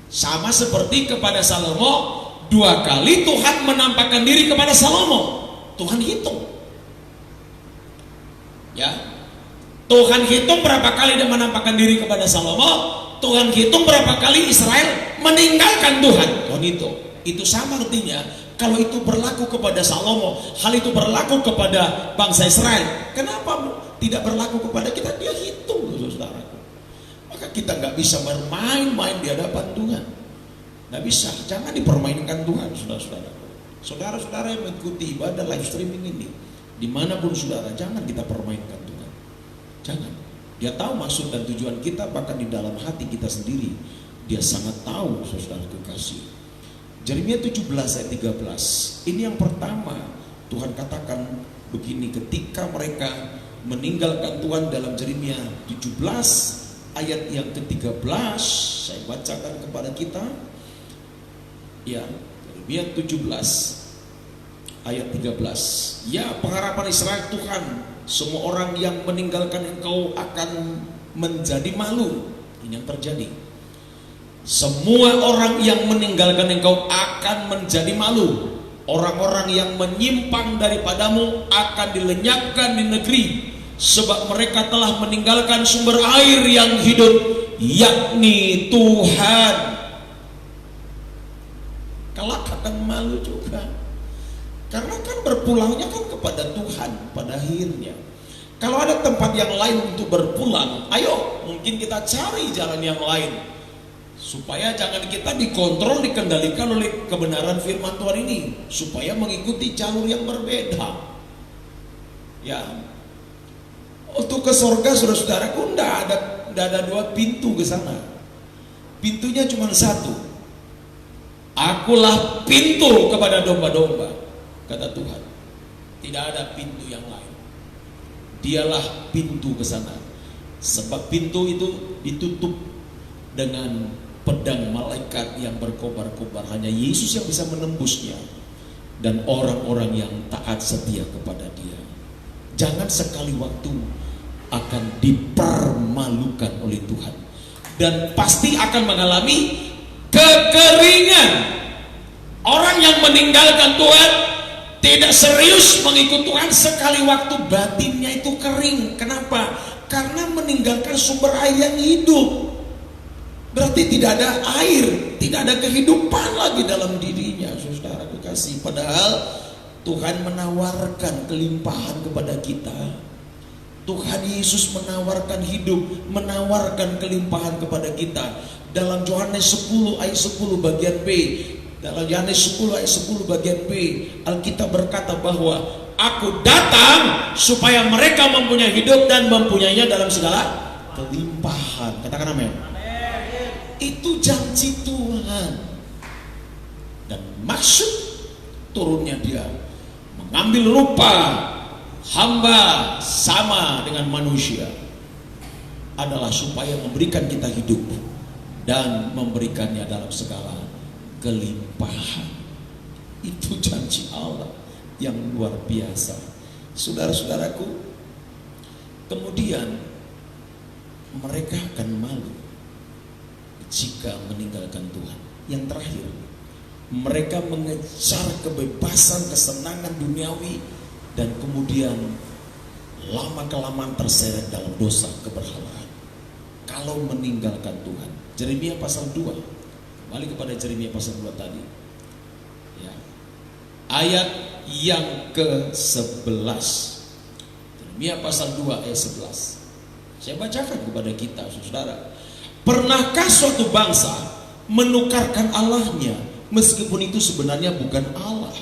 Sama seperti kepada Salomo, 2 kali Tuhan menampakkan diri kepada Salomo. Tuhan hitung. Ya, Tuhan hitung berapa kali dia menampakkan diri kepada Salomo. Tuhan hitung berapa kali Israel meninggalkan Tuhan. Tuhan itu sama artinya. Kalau itu berlaku kepada Salomo, hal itu berlaku kepada bangsa Israel, kenapa tidak berlaku kepada kita? Dia hitung, saudaraku. Maka kita nggak bisa bermain-main di hadapan Tuhan. Nggak bisa, jangan dipermainkan Tuhan, saudara-saudaraku. Saudara-saudara yang mengikuti ibadah live streaming ini, dimanapun saudara, jangan kita permainkan Tuhan. Jangan. Dia tahu maksud dan tujuan kita, bahkan di dalam hati kita sendiri. Dia sangat tahu, saudaraku kasih. Yeremia 17 ayat 13. Ini yang pertama Tuhan katakan begini ketika mereka meninggalkan Tuhan dalam Yeremia 17 ayat yang ke-13. Saya bacakan kepada kita. Ya, Yeremia 17 ayat 13. Ya, pengharapan Israel Tuhan, semua orang yang meninggalkan engkau akan menjadi malu. Ini yang terjadi. Semua orang yang meninggalkan engkau akan menjadi malu. Orang-orang yang menyimpang daripadamu akan dilenyapkan di negeri, sebab mereka telah meninggalkan sumber air yang hidup, yakni Tuhan. Kelak akan malu juga, karena kan berpulangnya kan kepada Tuhan pada akhirnya. Kalau ada tempat yang lain untuk berpulang, ayo mungkin kita cari jalan yang lain, supaya jangan kita dikontrol, dikendalikan oleh kebenaran firman Tuhan ini, supaya mengikuti jalur yang berbeda. Ya, untuk ke sorga saudara-saudaraku tidak ada dua pintu ke sana. Pintunya cuma satu. Akulah pintu kepada domba-domba, kata Tuhan. Tidak ada pintu yang lain. Dialah pintu ke sana. Sebab pintu itu ditutup dengan pedang malaikat yang berkobar-kobar. Hanya Yesus yang bisa menembusnya, dan orang-orang yang taat setia kepada Dia. Jangan sekali waktu akan dipermalukan oleh Tuhan, dan pasti akan mengalami kekeringan. Orang yang meninggalkan Tuhan, tidak serius mengikut Tuhan, sekali waktu batinnya itu kering. Kenapa? Karena meninggalkan sumber air yang hidup. Berarti tidak ada air, tidak ada kehidupan lagi dalam dirinya, saudara kekasih. Padahal Tuhan menawarkan kelimpahan kepada kita. Tuhan Yesus menawarkan hidup, menawarkan kelimpahan kepada kita. Dalam Yohanes 10 ayat 10 bagian B, dalam Yohanes 10 ayat 10 bagian B, Alkitab berkata bahwa Aku datang supaya mereka mempunyai hidup dan mempunyainya dalam segala kelimpahan. Katakan amin. Itu janji Tuhan. Dan maksud turunnya Dia mengambil rupa hamba sama dengan manusia adalah supaya memberikan kita hidup dan memberikannya dalam segala kelimpahan. Itu janji Allah yang luar biasa, saudara-saudaraku. Kemudian mereka akan malu jika meninggalkan Tuhan. Yang terakhir, mereka mengejar kebebasan, kesenangan duniawi, dan kemudian lama-kelamaan terseret dalam dosa keberhalaan kalau meninggalkan Tuhan. Yeremia pasal 2, kembali kepada Yeremia pasal 2 tadi ya, ayat yang ke-11. Yeremia pasal 2 ayat 11. Saya bacakan kepada kita, saudara. Pernahkah suatu bangsa menukarkan Allahnya, meskipun itu sebenarnya bukan Allah?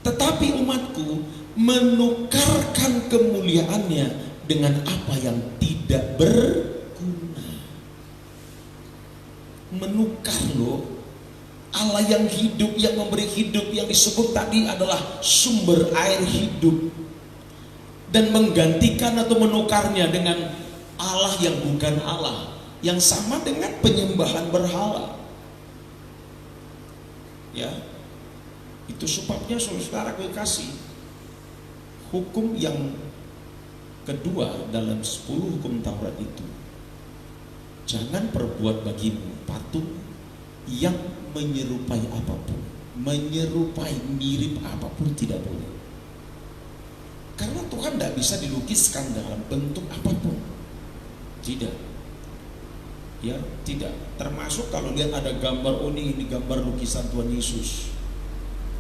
Tetapi umatku menukarkan kemuliaannya dengan apa yang tidak berguna. Menukar loh. Allah yang hidup, yang memberi hidup, yang disebut tadi adalah sumber air hidup, dan menggantikan atau menukarnya dengan Allah yang bukan Allah, yang sama dengan penyembahan berhala. Ya, itu sebabnya saudara kekasih, hukum yang kedua dalam 10 hukum Taurat itu, jangan perbuat bagimu patung yang menyerupai apapun, menyerupai mirip apapun tidak boleh. Karena Tuhan tidak bisa dilukiskan dalam bentuk apapun. Tidak. Ya, tidak. Termasuk kalau lihat ada gambar, oh ini gambar lukisan Tuhan Yesus.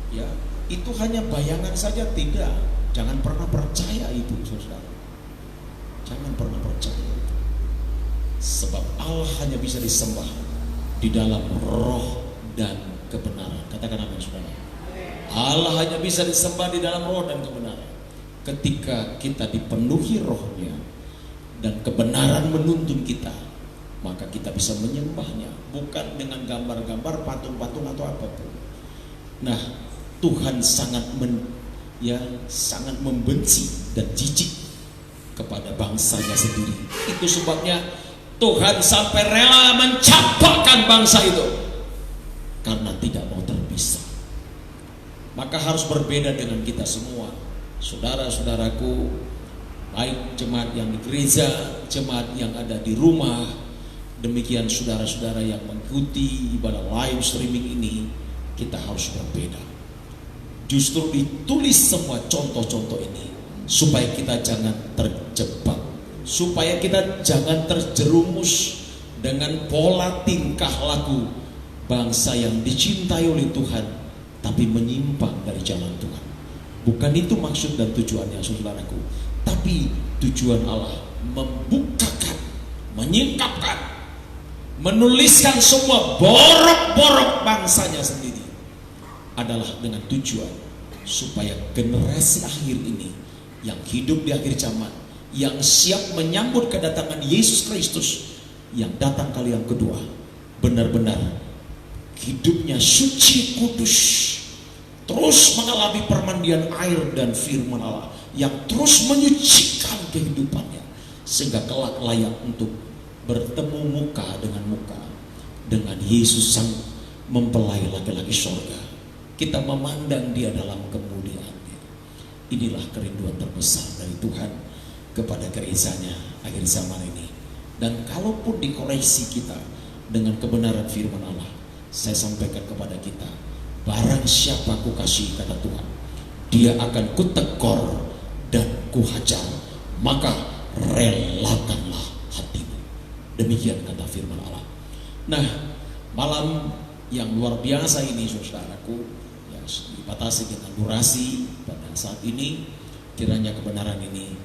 Ya, itu hanya bayangan saja, tidak. Jangan pernah percaya itu, saudara. Jangan pernah percaya itu. Sebab Allah hanya bisa disembah di dalam roh dan kebenaran. Katakan amin, saudara. Allah hanya bisa disembah di dalam roh dan kebenaran. Ketika kita dipenuhi rohnya dan kebenaran menuntun kita, maka kita bisa menyembahnya, bukan dengan gambar-gambar, patung-patung atau apapun. Nah, Tuhan sangat sangat membenci dan jijik kepada bangsanya sendiri. Itu sebabnya Tuhan sampai rela mencampakkan bangsa itu karena tidak mau terpisah. Maka harus berbeda dengan kita semua, saudara-saudaraku, baik jemaat yang di gereja, jemaat yang ada di rumah, demikian saudara-saudara yang mengikuti ibadah live streaming ini. Kita harus berbeda. Justru ditulis semua contoh-contoh ini supaya kita jangan terjebak, supaya kita jangan terjerumus dengan pola tingkah laku bangsa yang dicintai oleh Tuhan tapi menyimpang dari jalan Tuhan. Bukan itu maksud dan tujuannya, saudaraku. Tapi tujuan Allah membukakan, menyingkapkan, menuliskan semua borok-borok bangsanya sendiri adalah dengan tujuan supaya generasi akhir ini yang hidup di akhir zaman, yang siap menyambut kedatangan Yesus Kristus yang datang kali yang kedua, benar-benar hidupnya suci kudus, terus mengalami permandian air dan firman Allah yang terus menyucikan kehidupannya, sehingga kelak layak untuk bertemu muka dengan Yesus sang mempelai laki-laki surga. Kita memandang dia dalam kemuliaannya. Inilah kerinduan terbesar dari Tuhan kepada gerejanya akhir zaman ini. Dan kalaupun dikoreksi kita dengan kebenaran firman Allah, saya sampaikan kepada kita, barang siapa ku kasih, kata Tuhan, dia akan kutegur dan kuhajar, maka relakanlah hatimu. Demikian kata firman Allah. Nah, malam yang luar biasa ini, saudaraku, yang dibatasi dengan durasi pada saat ini, kiranya kebenaran ini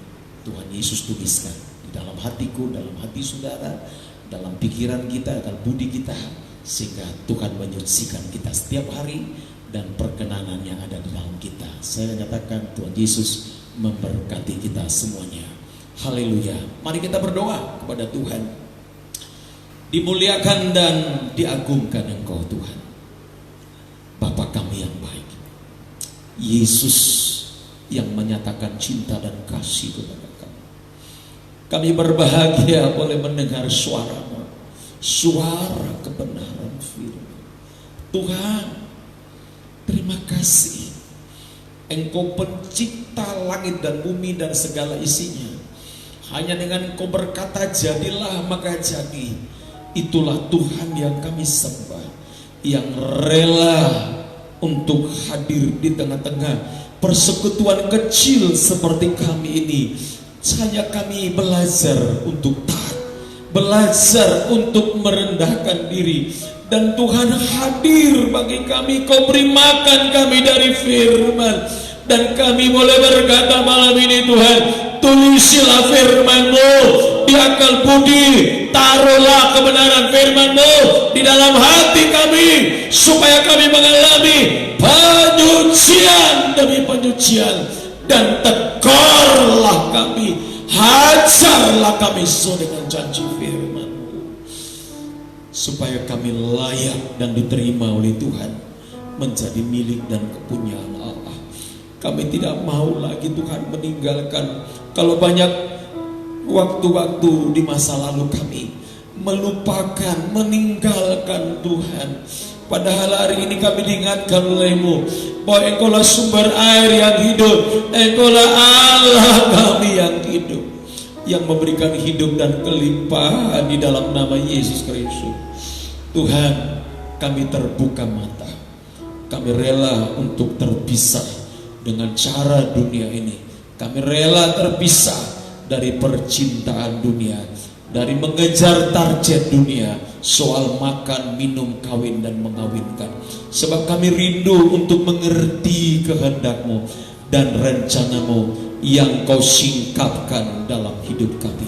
Tuhan Yesus tuliskan di dalam hatiku, dalam hati saudara, dalam pikiran kita, dalam budi kita, sehingga Tuhan menyucikan kita setiap hari dan perkenanan yang ada di dalam kita. Saya nyatakan Tuhan Yesus memberkati kita semuanya. Haleluya. Mari kita berdoa kepada Tuhan. Dimuliakan dan diagungkan Engkau Tuhan, Bapa kami yang baik, Yesus yang menyatakan cinta dan kasih kepada kami. Kami berbahagia boleh mendengar suara-Mu, suara kebenaran firman. Tuhan, terima kasih. Engkau pencipta langit dan bumi dan segala isinya. Hanya dengan Engkau berkata jadilah, maka jadi. Itulah Tuhan yang kami sembah, yang rela untuk hadir di tengah-tengah persekutuan kecil seperti kami ini. Hanya kami belajar untuk taat, belajar untuk merendahkan diri, dan Tuhan hadir bagi kami. Kau beri makan kami dari firman, dan kami boleh berkata malam ini, Tuhan, tulisilah firman-Mu di akal budi, taruhlah kebenaran firman-Mu di dalam hati kami, supaya kami mengalami penyucian demi penyucian, dan tegurlah kami, hajarlah kami sesuai dengan janji firman-Mu, supaya kami layak dan diterima oleh Tuhan menjadi milik dan kepunyaan Allah. Kami tidak mau lagi Tuhan meninggalkan. Kalau banyak waktu-waktu di masa lalu kami melupakan, meninggalkan Tuhan, padahal hari ini kami diingatkan oleh-Mu bahwa Engkaulah sumber air yang hidup, Engkaulah Allah kami yang hidup, yang memberikan hidup dan kelimpahan di dalam nama Yesus Kristus. Tuhan, kami terbuka mata, kami rela untuk terpisah dengan cara dunia ini, Kami rela terpisah dari percintaan dunia, dari mengejar target dunia soal makan, minum, kawin, dan mengawinkan. Sebab kami rindu untuk mengerti kehendak-Mu dan rencana-Mu yang Kau singkapkan dalam hidup kami.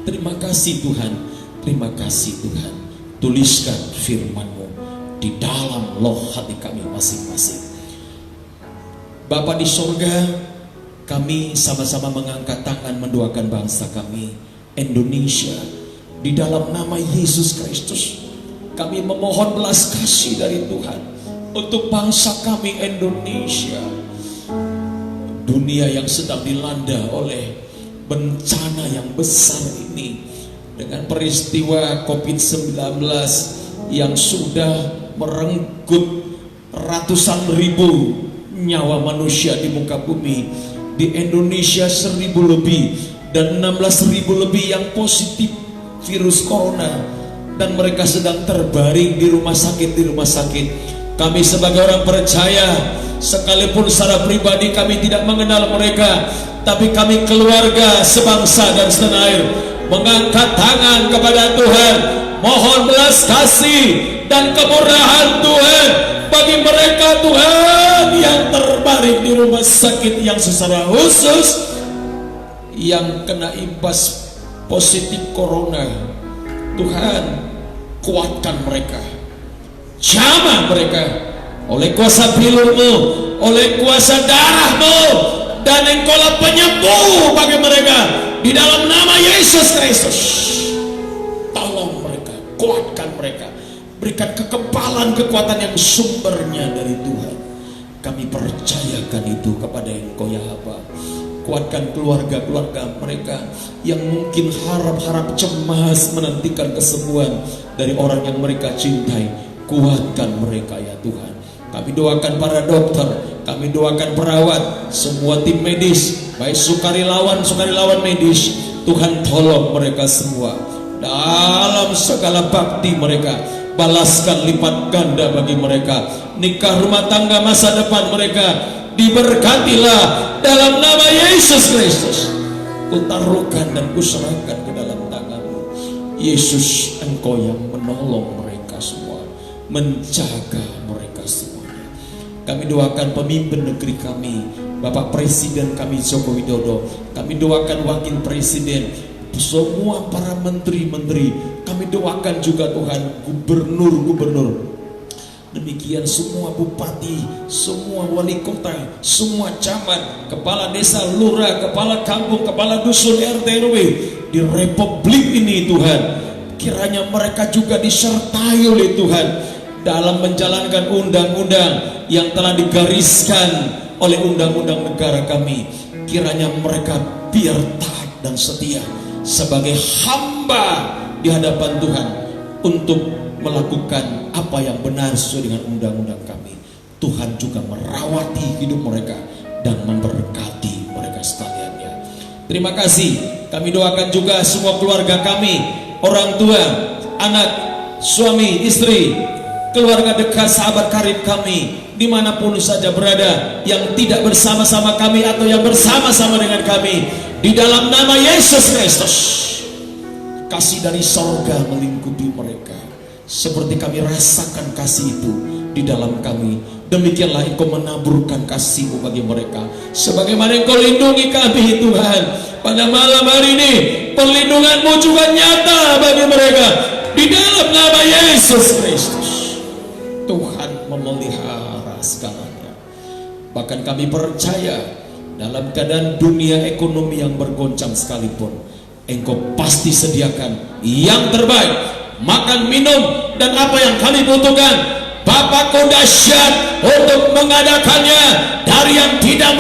Terima kasih Tuhan, terima kasih Tuhan. Tuliskan firman-Mu di dalam loh hati kami masing-masing. Bapa di sorga, kami sama-sama mengangkat tangan mendoakan bangsa kami, Indonesia. Di dalam nama Yesus Kristus, kami memohon belas kasih dari Tuhan untuk bangsa kami Indonesia. Dunia yang sedang dilanda oleh bencana yang besar ini, dengan peristiwa COVID-19 yang sudah merenggut ratusan ribu nyawa manusia di muka bumi. Di Indonesia 1.000 lebih dan 16.000 lebih yang positif virus corona, dan mereka sedang terbaring di rumah sakit. Kami sebagai orang percaya, sekalipun secara pribadi kami tidak mengenal mereka, tapi kami keluarga sebangsa dan setanah air mengangkat tangan kepada Tuhan, mohon belas kasih dan kemurahan Tuhan bagi mereka Tuhan yang terbaring di rumah sakit, yang secara khusus yang kena imbas positif corona. Tuhan, kuatkan mereka, jamah mereka oleh kuasa pilur-Mu, oleh kuasa darah-Mu, dan Engkaulah penyembuh bagi mereka di dalam nama Yesus Kristus. Tolong mereka, kuatkan mereka, berikan kekebalan, kekuatan yang sumbernya dari Tuhan. Kami percayakan itu kepada Engkau ya Bapa. Kuatkan keluarga-keluarga mereka yang mungkin harap-harap cemas menantikan kesembuhan dari orang yang mereka cintai. Kuatkan mereka ya Tuhan. Kami doakan para dokter, kami doakan perawat, semua tim medis, baik sukarelawan medis. Tuhan tolong mereka semua dalam segala bakti mereka. Balaskan lipat ganda bagi mereka. Nikah, rumah tangga, masa depan mereka diberkatilah dalam nama Yesus Kristus. Kutaruhkan dan kuserahkan ke dalam tangan-Mu Yesus. Engkau yang menolong mereka semua, menjaga mereka semuanya. Kami doakan pemimpin negeri kami, Bapak Presiden kami Joko Widodo. Kami doakan Wakil Presiden, semua para menteri-menteri. Kami doakan juga Tuhan gubernur-gubernur, demikian semua bupati, semua wali kota, semua camat, kepala desa, lurah, kepala kampung, kepala dusun, RT RW di republik ini Tuhan. Kiranya mereka juga disertai oleh Tuhan dalam menjalankan undang-undang yang telah digariskan oleh undang-undang negara kami. Kiranya mereka biar taat dan setia sebagai hamba di hadapan Tuhan untuk melakukan apa yang benar sesuai dengan undang-undang kami. Tuhan juga merawati hidup mereka dan memberkati mereka sekaliannya. Terima kasih. Kami doakan juga semua keluarga kami, orang tua, anak, suami, istri, keluarga dekat, sahabat karib kami, dimanapun saja berada, yang tidak bersama-sama kami atau yang bersama-sama dengan kami, di dalam nama Yesus Kristus. Kasih dari sorga melingkupi mereka, seperti kami rasakan kasih itu di dalam kami. Demikianlah Engkau menaburkan kasih-Mu bagi mereka, sebagaimana Engkau lindungi kami Tuhan. Pada malam hari ini perlindungan-Mu juga nyata bagi mereka di dalam nama Yesus Kristus. Tuhan memelihara segalanya. Bahkan kami percaya dalam keadaan dunia ekonomi yang bergoncang sekalipun, Engkau pasti sediakan yang terbaik, makan, minum, dan apa yang kami butuhkan. Bapa-Ku dahsyat untuk mengadakannya dari yang tidak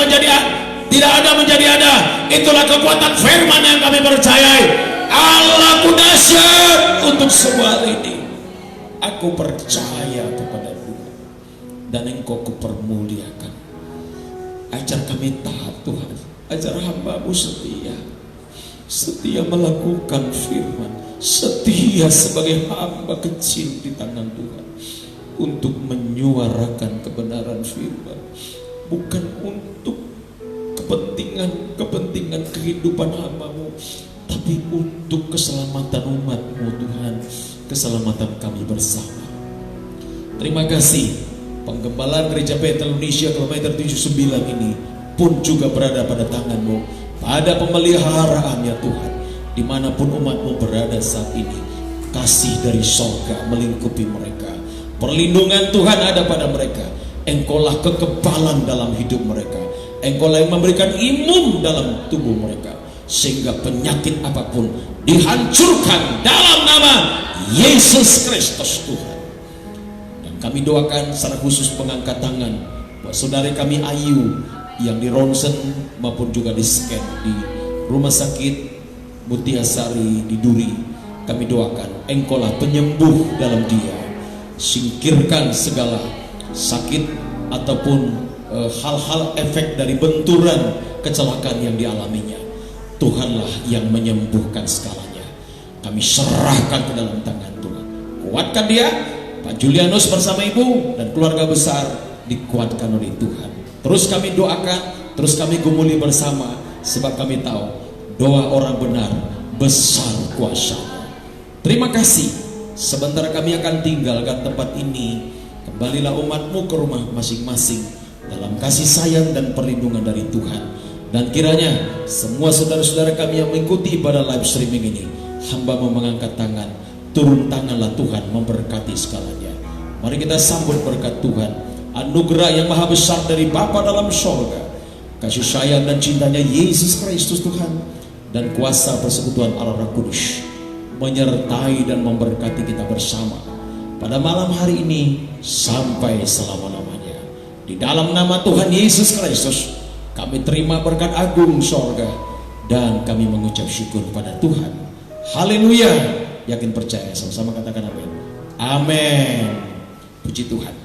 ada menjadi ada. Itulah kekuatan firman yang kami percayai. Allah-Ku dahsyat untuk semua ini. Aku percaya kepada Tuhan dan Engkau Kupermuliakan. Ajar kami taat Tuhan, ajar hamba-Mu setia melakukan firman, setia sebagai hamba kecil di tangan Tuhan untuk menyuarakan kebenaran firman, bukan untuk kepentingan kehidupan hamba-Mu, tapi untuk keselamatan umat-Mu Tuhan, keselamatan kami bersama. Terima kasih, Penggembalaan Gereja Bethel Indonesia kilometer 79 ini pun juga berada pada tangan-Mu, pada pemeliharaan ya Tuhan. Dimanapun umat-Mu berada saat ini, kasih dari sorga melingkupi mereka, perlindungan Tuhan ada pada mereka. Engkaulah kekebalan dalam hidup mereka, Engkaulah yang memberikan imun dalam tubuh mereka, sehingga penyakit apapun dihancurkan dalam nama Yesus Kristus Tuhan. Dan kami doakan secara khusus pengangkat tangan buat saudara kami Ayu yang di ronsen maupun juga di scan di rumah sakit Mutiasari di Duri. Kami doakan Engkaulah penyembuh dalam dia, singkirkan segala sakit ataupun hal-hal efek dari benturan kecelakaan yang dialaminya. Tuhanlah yang menyembuhkan segalanya. Kami serahkan ke dalam tangan Tuhan. Kuatkan dia, Pak Julianus bersama ibu dan keluarga besar dikuatkan oleh Tuhan. Terus kami doakan, terus kami gumuli bersama, sebab kami tahu doa orang benar besar kuasanya. Terima kasih. Sebentar kami akan tinggalkan tempat ini. Kembalilah umat-Mu ke rumah masing-masing dalam kasih sayang dan perlindungan dari Tuhan. Dan kiranya semua saudara-saudara kami yang mengikuti pada live streaming ini, hamba-Mu mengangkat tangan, turun tanganlah Tuhan memberkati segalanya. Mari kita sambut berkat Tuhan, anugerah yang maha besar dari Bapa dalam sorga, kasih sayang dan cintanya Yesus Kristus Tuhan, dan kuasa persekutuan Allah Roh Kudus menyertai dan memberkati kita bersama pada malam hari ini sampai selama-lamanya. Di dalam nama Tuhan Yesus Kristus kami terima berkat agung sorga, dan kami mengucap syukur pada Tuhan. Haleluya. Yakin percaya, sama-sama katakan amin. Amin. Puji Tuhan.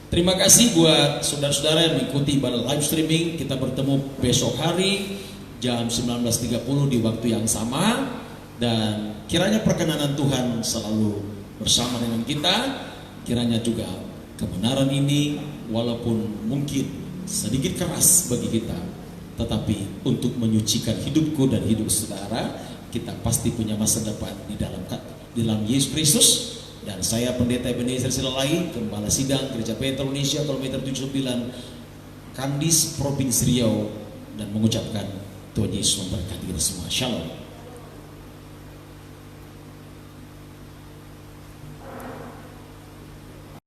Terima kasih buat saudara-saudara yang mengikuti pada live streaming. Kita bertemu besok hari jam 19.30 di waktu yang sama, dan kiranya perkenanan Tuhan selalu bersama dengan kita. Kiranya juga kebenaran ini walaupun mungkin sedikit keras bagi kita, tetapi untuk menyucikan hidupku dan hidup saudara, kita pasti punya masa depan di dalam Yesus Kristus. Dan saya Pendeta Ebenezer Silalai, Gembala Sidang Gereja Bethel Indonesia kilometer 79 Kandis Provinsi Riau, dan mengucapkan Tuhan Yesus memberkati kita semua. Shalom.